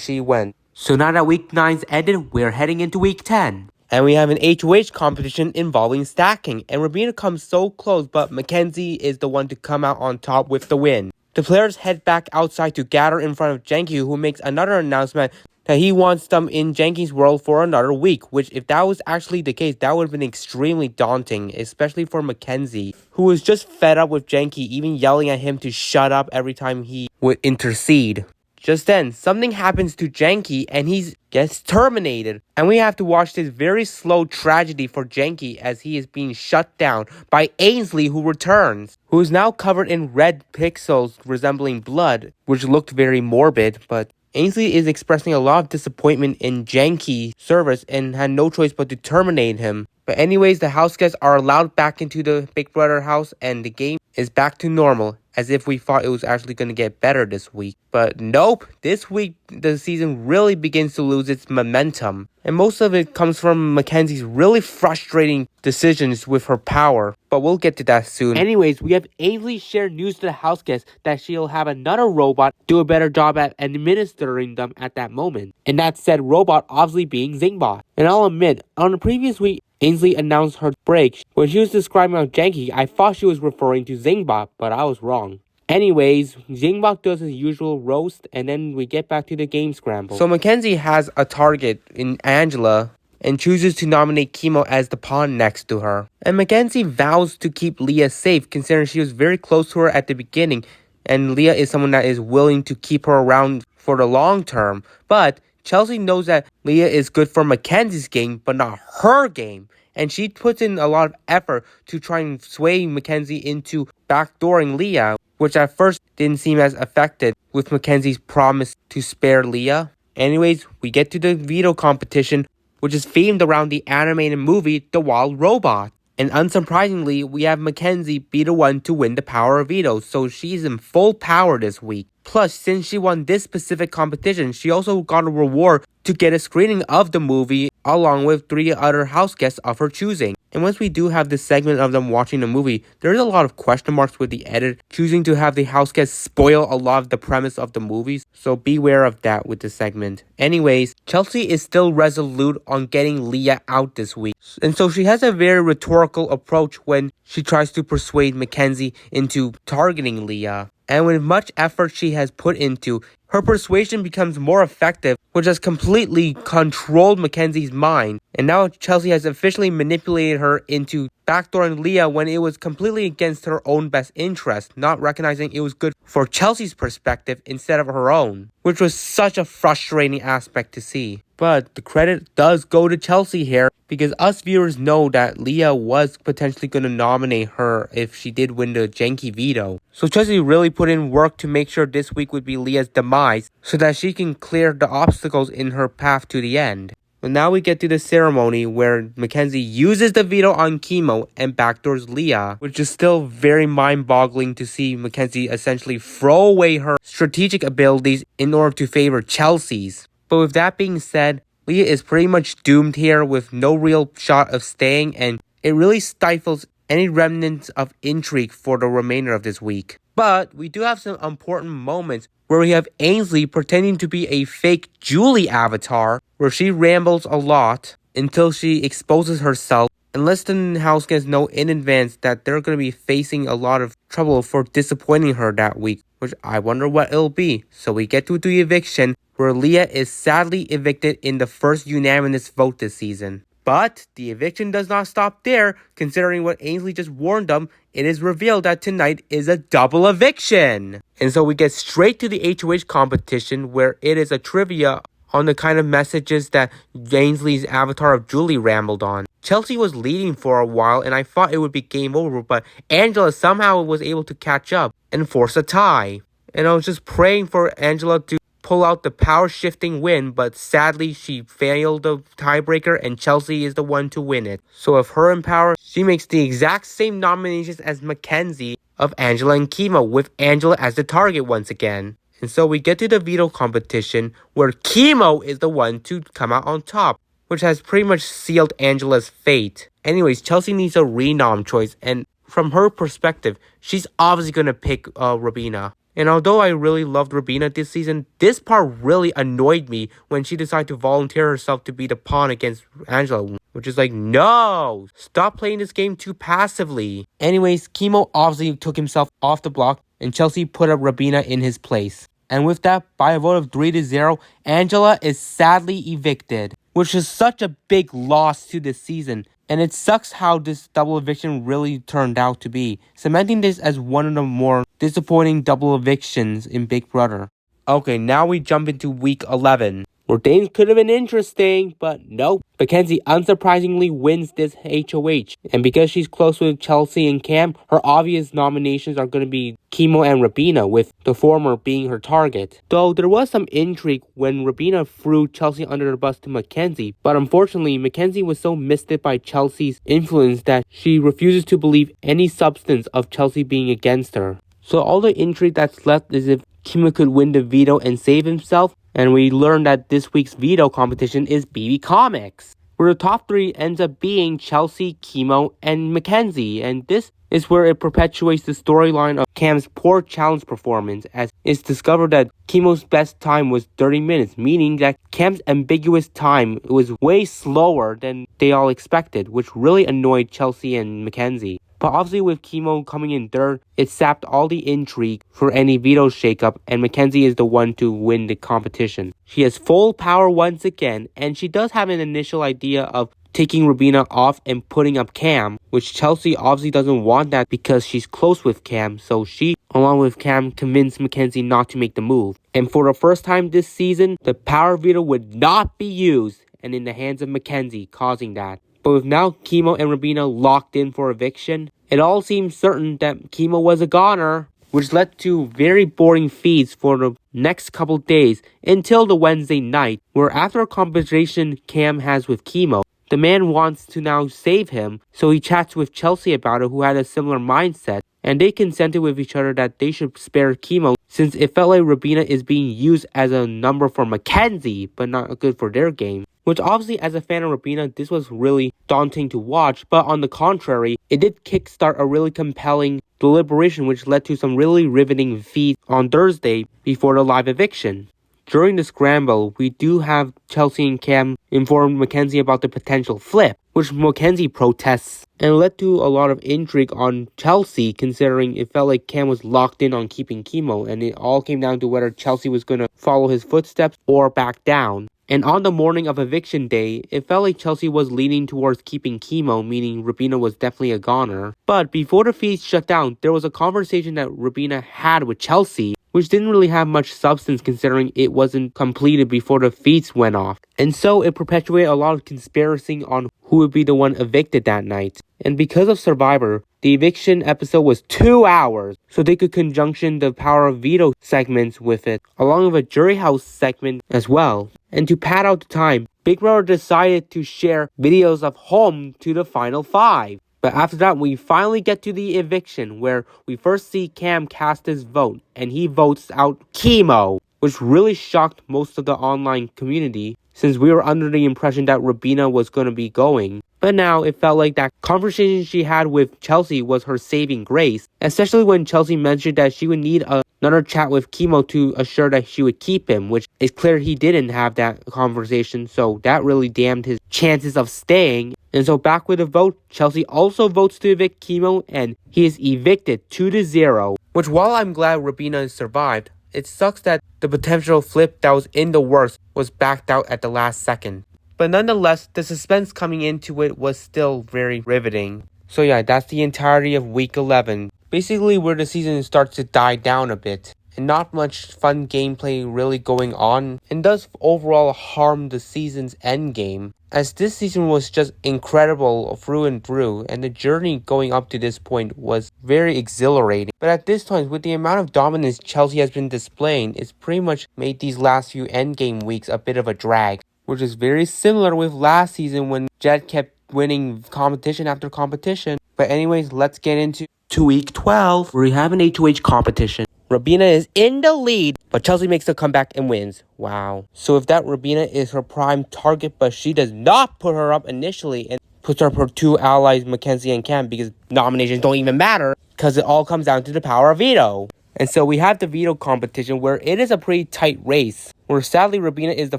she went. So now that week 9's ended, we're heading into week 10. And we have an HOH competition involving stacking, and Rabina comes so close, but Mackenzie is the one to come out on top with the win. The players head back outside to gather in front of Janky, who makes another announcement that he wants them in Janky's world for another week, which if that was actually the case, that would have been extremely daunting, especially for Mackenzie, who was just fed up with Janky even yelling at him to shut up every time he would intercede. Just then, something happens to Janky and he gets terminated. And we have to watch this very slow tragedy for Janky as he is being shut down by Ainsley, who returns, who is now covered in red pixels resembling blood, which looked very morbid, but Ainsley is expressing a lot of disappointment in Janky's service and had no choice but to terminate him. But anyways, the house guests are allowed back into the Big Brother house and the game is back to normal, as if we thought it was actually going to get better this week. But nope, this week the season really begins to lose its momentum. And most of it comes from Mackenzie's really frustrating decisions with her power. But we'll get to that soon. Anyways, we have Ainsley share news to the house guests that she'll have another robot do a better job at administering them at that moment. And that said robot obviously being Zingbot. And I'll admit, on the previous week, Ainsley announced her break. When she was describing how Janky, I thought she was referring to Zingbot, but I was wrong. Anyways, Zingbot does his usual roast, and then we get back to the game scramble. So Mackenzie has a target in Angela, and chooses to nominate Chemo as the pawn next to her. And Mackenzie vows to keep Leah safe, considering she was very close to her at the beginning, and Leah is someone that is willing to keep her around for the long term. But Chelsea knows that Leah is good for Mackenzie's game, but not her game. And she puts in a lot of effort to try and sway Mackenzie into backdooring Leah, which at first didn't seem as effective with Mackenzie's promise to spare Leah. Anyways, we get to the veto competition, which is themed around the animated movie The Wild Robot. And unsurprisingly, we have Mackenzie be the one to win the power of veto, so she's in full power this week. Plus, since she won this specific competition, she also got a reward to get a screening of the movie along with 3 other house guests of her choosing. And once we do have this segment of them watching the movie, there is a lot of question marks with the edit, choosing to have the house guests spoil a lot of the premise of the movies, so beware of that with this segment. Anyways, Chelsea is still resolute on getting Leah out this week, and so she has a very rhetorical approach when she tries to persuade Mackenzie into targeting Leah. And with much effort she has put into, her persuasion becomes more effective, which has completely controlled Mackenzie's mind. And now Chelsea has officially manipulated her into backdooring Leah when it was completely against her own best interest, not recognizing it was good for Chelsea's perspective instead of her own, which was such a frustrating aspect to see. But the credit does go to Chelsea here, because us viewers know that Leah was potentially going to nominate her if she did win the Janky veto. So Chelsea really put in work to make sure this week would be Leah's demise, so that she can clear the obstacles in her path to the end. But now we get to the ceremony where Mackenzie uses the veto on Chemo and backdoors Leah, which is still very mind-boggling to see Mackenzie essentially throw away her strategic abilities in order to favor Chelsea's. But with that being said, Leah is pretty much doomed here with no real shot of staying, and it really stifles any remnants of intrigue for the remainder of this week. But we do have some important moments where we have Ainsley pretending to be a fake Julie avatar, where she rambles a lot until she exposes herself, and lets the house guests know in advance that they're going to be facing a lot of trouble for disappointing her that week, which I wonder what it'll be. So we get to the eviction, where Leah is sadly evicted in the first unanimous vote this season. But the eviction does not stop there, considering what Ainsley just warned them. It is revealed that tonight is a double eviction. And so we get straight to the HOH competition, where it is a trivia on the kind of messages that Ainsley's avatar of Julie rambled on. Chelsea was leading for a while, and I thought it would be game over, but Angela somehow was able to catch up and force a tie. And I was just praying for Angela to pull out the power-shifting win, but sadly she failed the tiebreaker and Chelsea is the one to win it. So if her in power, she makes the exact same nominations as Mackenzie of Angela and Chemo, with Angela as the target once again. And so we get to the veto competition, where Chemo is the one to come out on top, which has pretty much sealed Angela's fate. Anyways, Chelsea needs a renom choice, and from her perspective, she's obviously going to pick Rabina. And although I really loved Rabina this season, this part really annoyed me when she decided to volunteer herself to be the pawn against Angela. Which is like, no! Stop playing this game too passively. Anyways, Chemo obviously took himself off the block, and Chelsea put up Rabina in his place. And with that, by a vote of 3-0, Angela is sadly evicted, which is such a big loss to this season. And it sucks how this double eviction really turned out to be, cementing this as one of the more disappointing double evictions in Big Brother. Okay, now we jump into week 11, where things could have been interesting, but nope. Mackenzie unsurprisingly wins this HOH, and because she's close with Chelsea and Cam, her obvious nominations are going to be Chemo and Rabina, with the former being her target. Though there was some intrigue when Rabina threw Chelsea under the bus to Mackenzie, but unfortunately, Mackenzie was so mystic by Chelsea's influence that she refuses to believe any substance of Chelsea being against her. So all the intrigue that's left is if Chemo could win the veto and save himself, and we learned that this week's veto competition is BB Comics, where the top 3 ends up being Chelsea, Chemo, and Mackenzie, and this is where it perpetuates the storyline of Cam's poor challenge performance, as it's discovered that Chemo's best time was 30 minutes, meaning that Cam's ambiguous time was way slower than they all expected, which really annoyed Chelsea and Mackenzie. But obviously with Chemo coming in third, it sapped all the intrigue for any veto shakeup, and Mackenzie is the one to win the competition. She has full power once again, and she does have an initial idea of taking Rabina off and putting up Cam, which Chelsea obviously doesn't want that because she's close with Cam, so she, along with Cam, convinced Mackenzie not to make the move. And for the first time this season, the power veto would not be used, and in the hands of Mackenzie, causing that. But with now Chemo and Rabina locked in for eviction, it all seems certain that Chemo was a goner, which led to very boring feeds for the next couple days until the Wednesday night, where after a conversation Cam has with Chemo, the man wants to now save him, so he chats with Chelsea about it, who had a similar mindset, and they consented with each other that they should spare Chemo since it felt like Rabina is being used as a number for Mackenzie, but not good for their game. Which obviously, as a fan of Rabina, this was really daunting to watch, but on the contrary, it did kickstart a really compelling deliberation, which led to some really riveting feeds on Thursday before the live eviction. During the scramble, we do have Chelsea and Cam inform Mackenzie about the potential flip, which Mackenzie protests, and led to a lot of intrigue on Chelsea, considering it felt like Cam was locked in on keeping Chemo, and it all came down to whether Chelsea was going to follow his footsteps or back down. And on the morning of eviction day, it felt like Chelsea was leaning towards keeping Chemo, meaning Rabina was definitely a goner. But before the feed shut down, there was a conversation that Rabina had with Chelsea, which didn't really have much substance considering it wasn't completed before the feeds went off. And so it perpetuated a lot of conspiracy on who would be the one evicted that night. And because of Survivor, the eviction episode was 2 hours, so they could conjunction the power of veto segments with it, along with a jury house segment as well. And to pad out the time, Big Brother decided to share videos of home to the final 5. But after that, we finally get to the eviction, where we first see Cam cast his vote, and he votes out Chemo, which really shocked most of the online community, since we were under the impression that Rabina was going to be going. But now it felt like that conversation she had with Chelsea was her saving grace, especially when Chelsea mentioned that she would need another chat with Chemo to assure that she would keep him, which is clear he didn't have that conversation, so that really damned his chances of staying. And so back with the vote, Chelsea also votes to evict Chemo, and he is evicted 2-0. Which, while I'm glad Rabina survived, it sucks that the potential flip that was in the works was backed out at the last second. But nonetheless, the suspense coming into it was still very riveting. So yeah, that's the entirety of week 11. Basically where the season starts to die down a bit, and not much fun gameplay really going on, and does overall harm the season's endgame, as this season was just incredible through and through, and the journey going up to this point was very exhilarating. But at this time, with the amount of dominance Chelsea has been displaying, it's pretty much made these last few endgame weeks a bit of a drag, which is very similar with last season when Jed kept winning competition after competition. But anyways, let's get into week 12, where we have an HOH competition. Rabina is in the lead, but Chelsea makes a comeback and wins. Wow. So if that Rabina is her prime target, but she does not put her up initially and puts up her 2 allies, Mackenzie and Cam, because nominations don't even matter, because it all comes down to the power of veto. And so we have the veto competition, where it is a pretty tight race, where sadly Rabina is the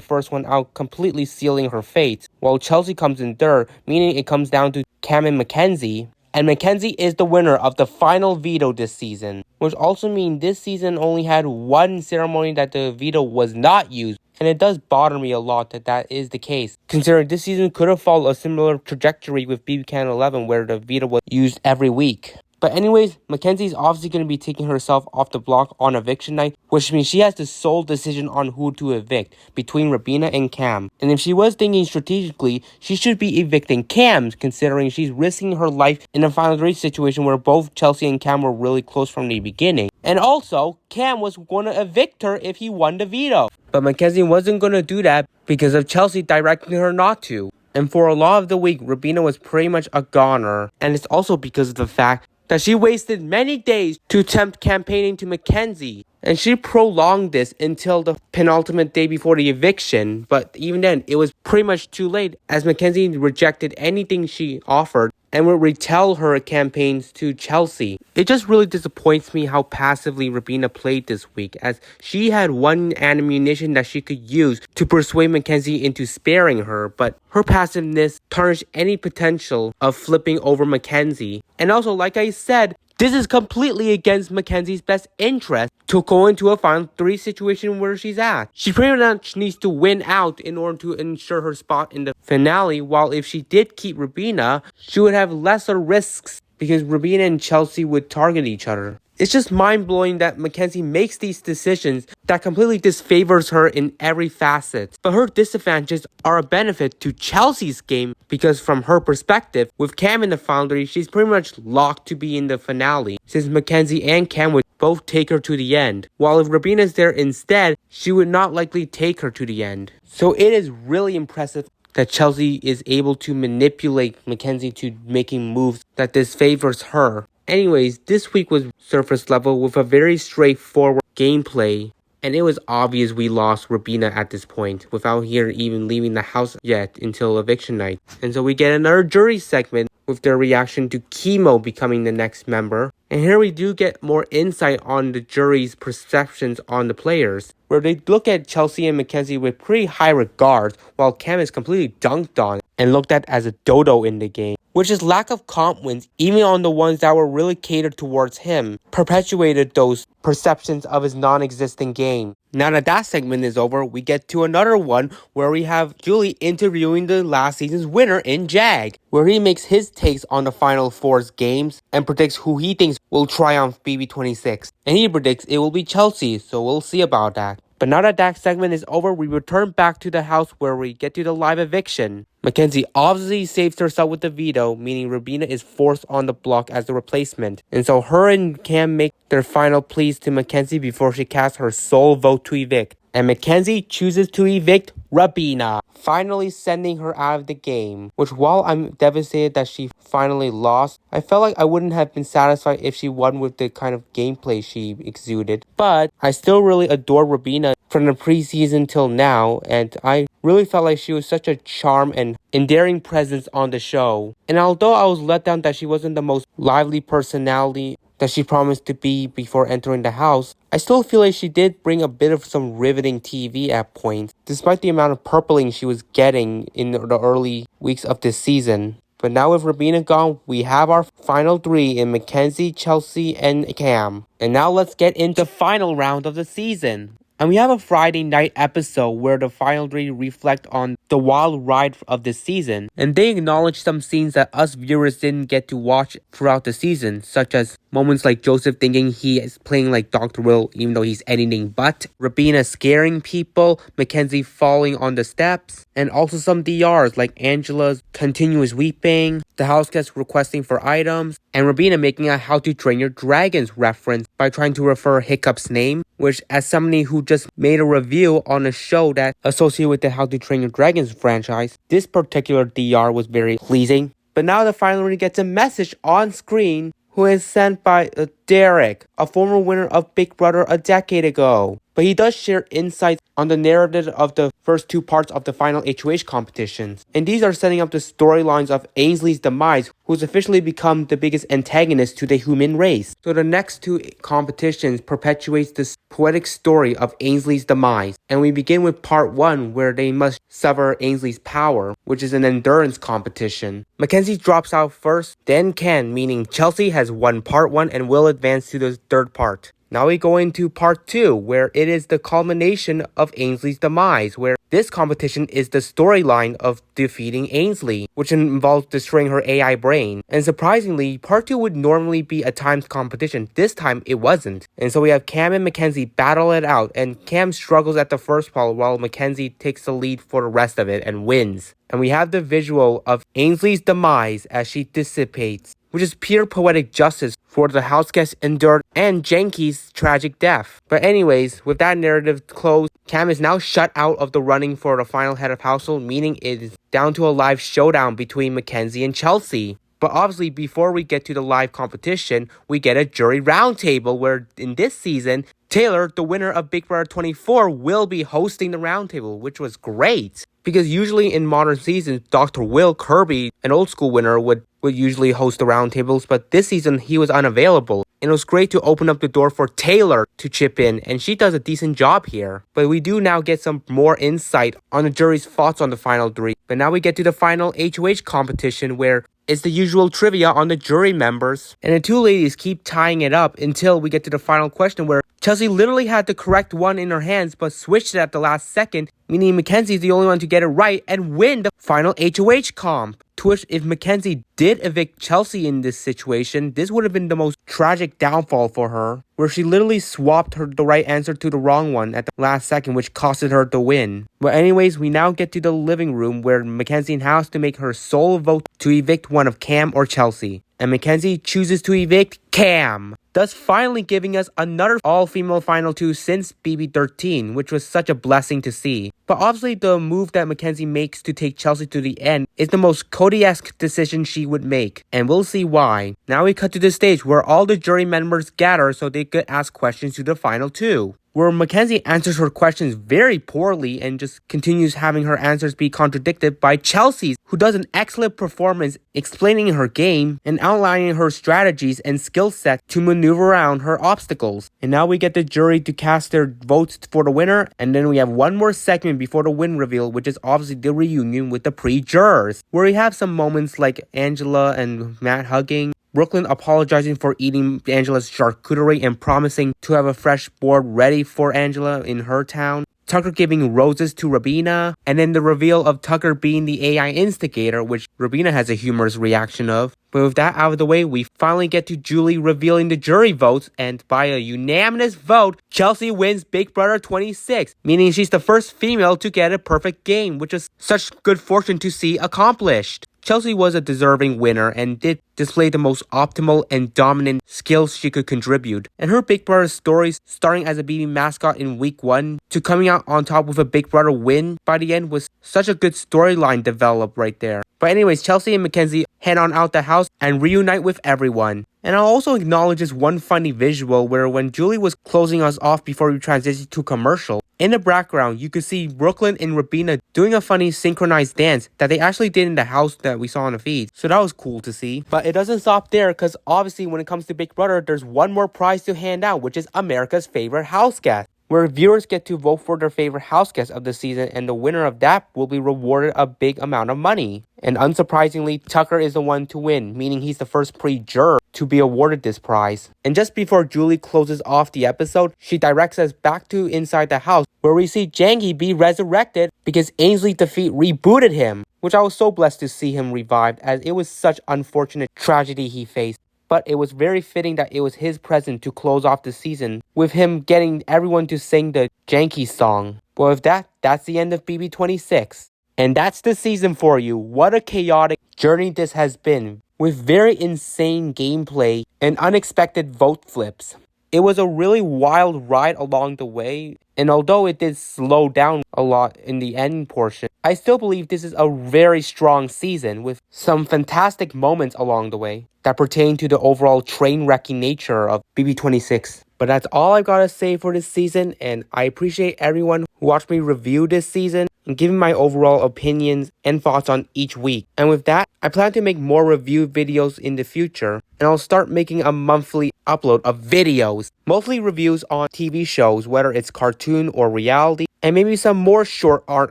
first one out, completely sealing her fate, while Chelsea comes in third, meaning it comes down to Cam and Mackenzie. And Mackenzie is the winner of the final veto this season, which also means this season only had one ceremony that the veto was not used. And it does bother me a lot that that is the case, considering this season could have followed a similar trajectory with BB Can 11, where the veto was used every week. But anyways, Mackenzie's obviously going to be taking herself off the block on eviction night, which means she has the sole decision on who to evict between Rabina and Cam. And if she was thinking strategically, she should be evicting Cam, considering she's risking her life in a final three situation where both Chelsea and Cam were really close from the beginning. And also, Cam was going to evict her if he won the veto. But Mackenzie wasn't going to do that because of Chelsea directing her not to. And for a lot of the week, Rabina was pretty much a goner. And it's also because of the fact that she wasted many days to attempt campaigning to Mackenzie. And she prolonged this until the penultimate day before the eviction. But even then, it was pretty much too late as Mackenzie rejected anything she offered and would retell her campaigns to Chelsea. It just really disappoints me how passively Rabina played this week, as she had one ammunition that she could use to persuade Mackenzie into sparing her, but her passiveness tarnished any potential of flipping over Mackenzie. And also, like I said, this is completely against Mackenzie's best interest to go into a final three situation where she's at. She pretty much needs to win out in order to ensure her spot in the finale, while if she did keep Rabina, she would have lesser risks because Rabina and Chelsea would target each other. It's just mind-blowing that Mackenzie makes these decisions that completely disfavors her in every facet. But her disadvantages are a benefit to Chelsea's game because from her perspective, with Cam in the foundry, she's pretty much locked to be in the finale since Mackenzie and Cam would both take her to the end. While if Rabina is there instead, she would not likely take her to the end. So it is really impressive that Chelsea is able to manipulate Mackenzie to making moves that disfavors her. Anyways, this week was surface level with a very straightforward gameplay, and it was obvious we lost Rabina at this point without her even leaving the house yet until eviction night. And so we get another jury segment with their reaction to Chemo becoming the next member. And here we do get more insight on the jury's perceptions on the players, where they look at Chelsea and Mackenzie with pretty high regard, while Cam is completely dunked on and looked at as a dodo in the game, which is lack of comp wins, even on the ones that were really catered towards him, perpetuated those perceptions of his non-existent game. Now that that segment is over, we get to another one where we have Julie interviewing the last season's winner in Jag, where he makes his takes on the Final Four's games and predicts who he thinks will triumph BB26. And he predicts it will be Chelsea, so we'll see about that. But now that that segment is over, we return back to the house where we get to the live eviction. Mackenzie obviously saves herself with the veto, meaning Rabina is forced on the block as the replacement. And so her and Cam make their final pleas to Mackenzie before she casts her sole vote to evict. And Mackenzie chooses to evict Rabina, finally sending her out of the game. Which, while I'm devastated that she finally lost, I felt like I wouldn't have been satisfied if she won with the kind of gameplay she exuded. But I still really adore Rabina from the preseason till now, and I really felt like she was such a charm and endearing presence on the show. And although I was let down that she wasn't the most lively personality that she promised to be before entering the house, I still feel like she did bring a bit of some riveting TV at points, despite the amount of purpling she was getting in the early weeks of this season. But now with Rabina gone, we have our final three in Mackenzie, Chelsea, and Cam. And now let's get into the final round of the season. And we have a Friday night episode where the final three reflect on the wild ride of this season. And they acknowledge some scenes that us viewers didn't get to watch throughout the season, such as moments like Joseph thinking he is playing like Dr. Will even though he's anything but, Rabina scaring people, Mackenzie falling on the steps, and also some DRs like Angela's continuous weeping, the house guests requesting for items, and Rabina making a How to Train Your Dragons reference by trying to refer Hiccup's name, which as somebody who just made a review on a show that associated with the How to Train Your Dragons franchise, this particular DR was very pleasing. But now the finally gets a message on screen who is sent by Derek, a former winner of Big Brother a decade ago. But he does share insights on the narrative of the first two parts of the final HOH competitions. And these are setting up the storylines of Ainsley's demise, who's officially become the biggest antagonist to the human race. So the next two competitions perpetuates this poetic story of Ainsley's demise. And we begin with part 1, where they must sever Ainsley's power, which is an endurance competition. Mackenzie drops out first, then Ken, meaning Chelsea has won part 1 and will advance to the third part. Now we go into part 2, where it is the culmination of Ainsley's demise, where This competition is the storyline of defeating Ainsley, which involves destroying her AI brain. And surprisingly, part 2 would normally be a timed competition. This time, it wasn't. And so we have Cam and Mackenzie battle it out, and Cam struggles at the first part while Mackenzie takes the lead for the rest of it and wins. And we have the visual of Ainsley's demise as she dissipates, which is pure poetic justice for the house guests endured and Janky's tragic death. But anyways, with that narrative closed, Cam is now shut out of the running for the final head of household, meaning it is down to a live showdown between Mackenzie and Chelsea. But obviously, before we get to the live competition, we get a jury roundtable where in this season, Taylor, the winner of Big Brother 24, will be hosting the roundtable, which was great. Because usually in modern seasons, Dr. Will Kirby, an old school winner, would usually host the roundtables, but this season he was unavailable. And it was great to open up the door for Taylor to chip in, and she does a decent job here. But we do now get some more insight on the jury's thoughts on the final 3. But now we get to the final HOH competition where it's the usual trivia on the jury members. And the two ladies keep tying it up until we get to the final question where Chelsea literally had the correct one in her hands but switched it at the last second, meaning Mackenzie's the only one to get it right and win the final HOH comp. To which, if Mackenzie did evict Chelsea in this situation, this would have been the most tragic downfall for her, where she literally swapped the right answer to the wrong one at the last second, which costed her the win. But anyways, we now get to the living room where Mackenzie has to make her sole vote to evict one of Cam or Chelsea. And Mackenzie chooses to evict Cam, thus finally giving us another all-female final 2 since BB13, which was such a blessing to see. But obviously the move that Mackenzie makes to take Chelsea to the end is the most Cody-esque decision she would make, and we'll see why. Now we cut to the stage where all the jury members gather so they could ask questions to the final 2. Where Mackenzie answers her questions very poorly and just continues having her answers be contradicted by Chelsea, who does an excellent performance explaining her game and outlining her strategies and skill set to maneuver around her obstacles. And now we get the jury to cast their votes for the winner, and then we have one more segment before the win reveal, which is obviously the reunion with the pre-jurors, where we have some moments like Angela and Matt hugging, Brooklyn apologizing for eating Angela's charcuterie and promising to have a fresh board ready for Angela in her town, Tucker giving roses to Rabina, and then the reveal of Tucker being the AI instigator, which Rabina has a humorous reaction of. But with that out of the way, we finally get to Julie revealing the jury votes, and by a unanimous vote, Chelsea wins Big Brother 26, meaning she's the first female to get a perfect game, which is such good fortune to see accomplished. Chelsea was a deserving winner and did display the most optimal and dominant skills she could contribute. And her Big Brother stories, starting as a BB mascot in week 1 to coming out on top with a Big Brother win by the end, was such a good storyline developed right there. But anyways, Chelsea and Mackenzie head on out the house and reunite with everyone. And I'll also acknowledge this one funny visual where when Julie was closing us off before we transitioned to commercial, in the background you could see Brooklyn and Rabina doing a funny synchronized dance that they actually did in the house that we saw on the feed. So that was cool to see. But it doesn't stop there, because obviously when it comes to Big Brother, there's one more prize to hand out, which is America's Favorite House Guest, where viewers get to vote for their favorite house guest of the season, and the winner of that will be rewarded a big amount of money. And unsurprisingly, Tucker is the one to win, meaning he's the first pre-juror to be awarded this prize. And just before Julie closes off the episode, she directs us back to inside the house, where we see Janky be resurrected because Ainsley's defeat rebooted him, which I was so blessed to see him revived, as it was such unfortunate tragedy he faced. But it was very fitting that it was his presence to close off the season, with him getting everyone to sing the Janky song. But with that, that's the end of BB26. And that's the season for you. What a chaotic journey this has been, with very insane gameplay and unexpected vote flips. It was a really wild ride along the way, and although it did slow down a lot in the end portion, I still believe this is a very strong season with some fantastic moments along the way that pertain to the overall train-wrecking nature of BB26. But that's all I gotta say for this season, and I appreciate everyone who watched me review this season and giving my overall opinions and thoughts on each week. And with that, I plan to make more review videos in the future, and I'll start making a monthly upload of videos, mostly reviews on TV shows, whether it's cartoon or reality, and maybe some more short art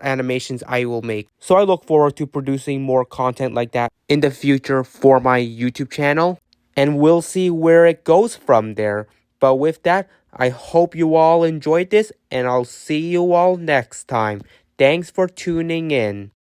animations I will make. So I look forward to producing more content like that in the future for my YouTube channel, and we'll see where it goes from there. But with that, I hope you all enjoyed this, and I'll see you all next time. Thanks for tuning in.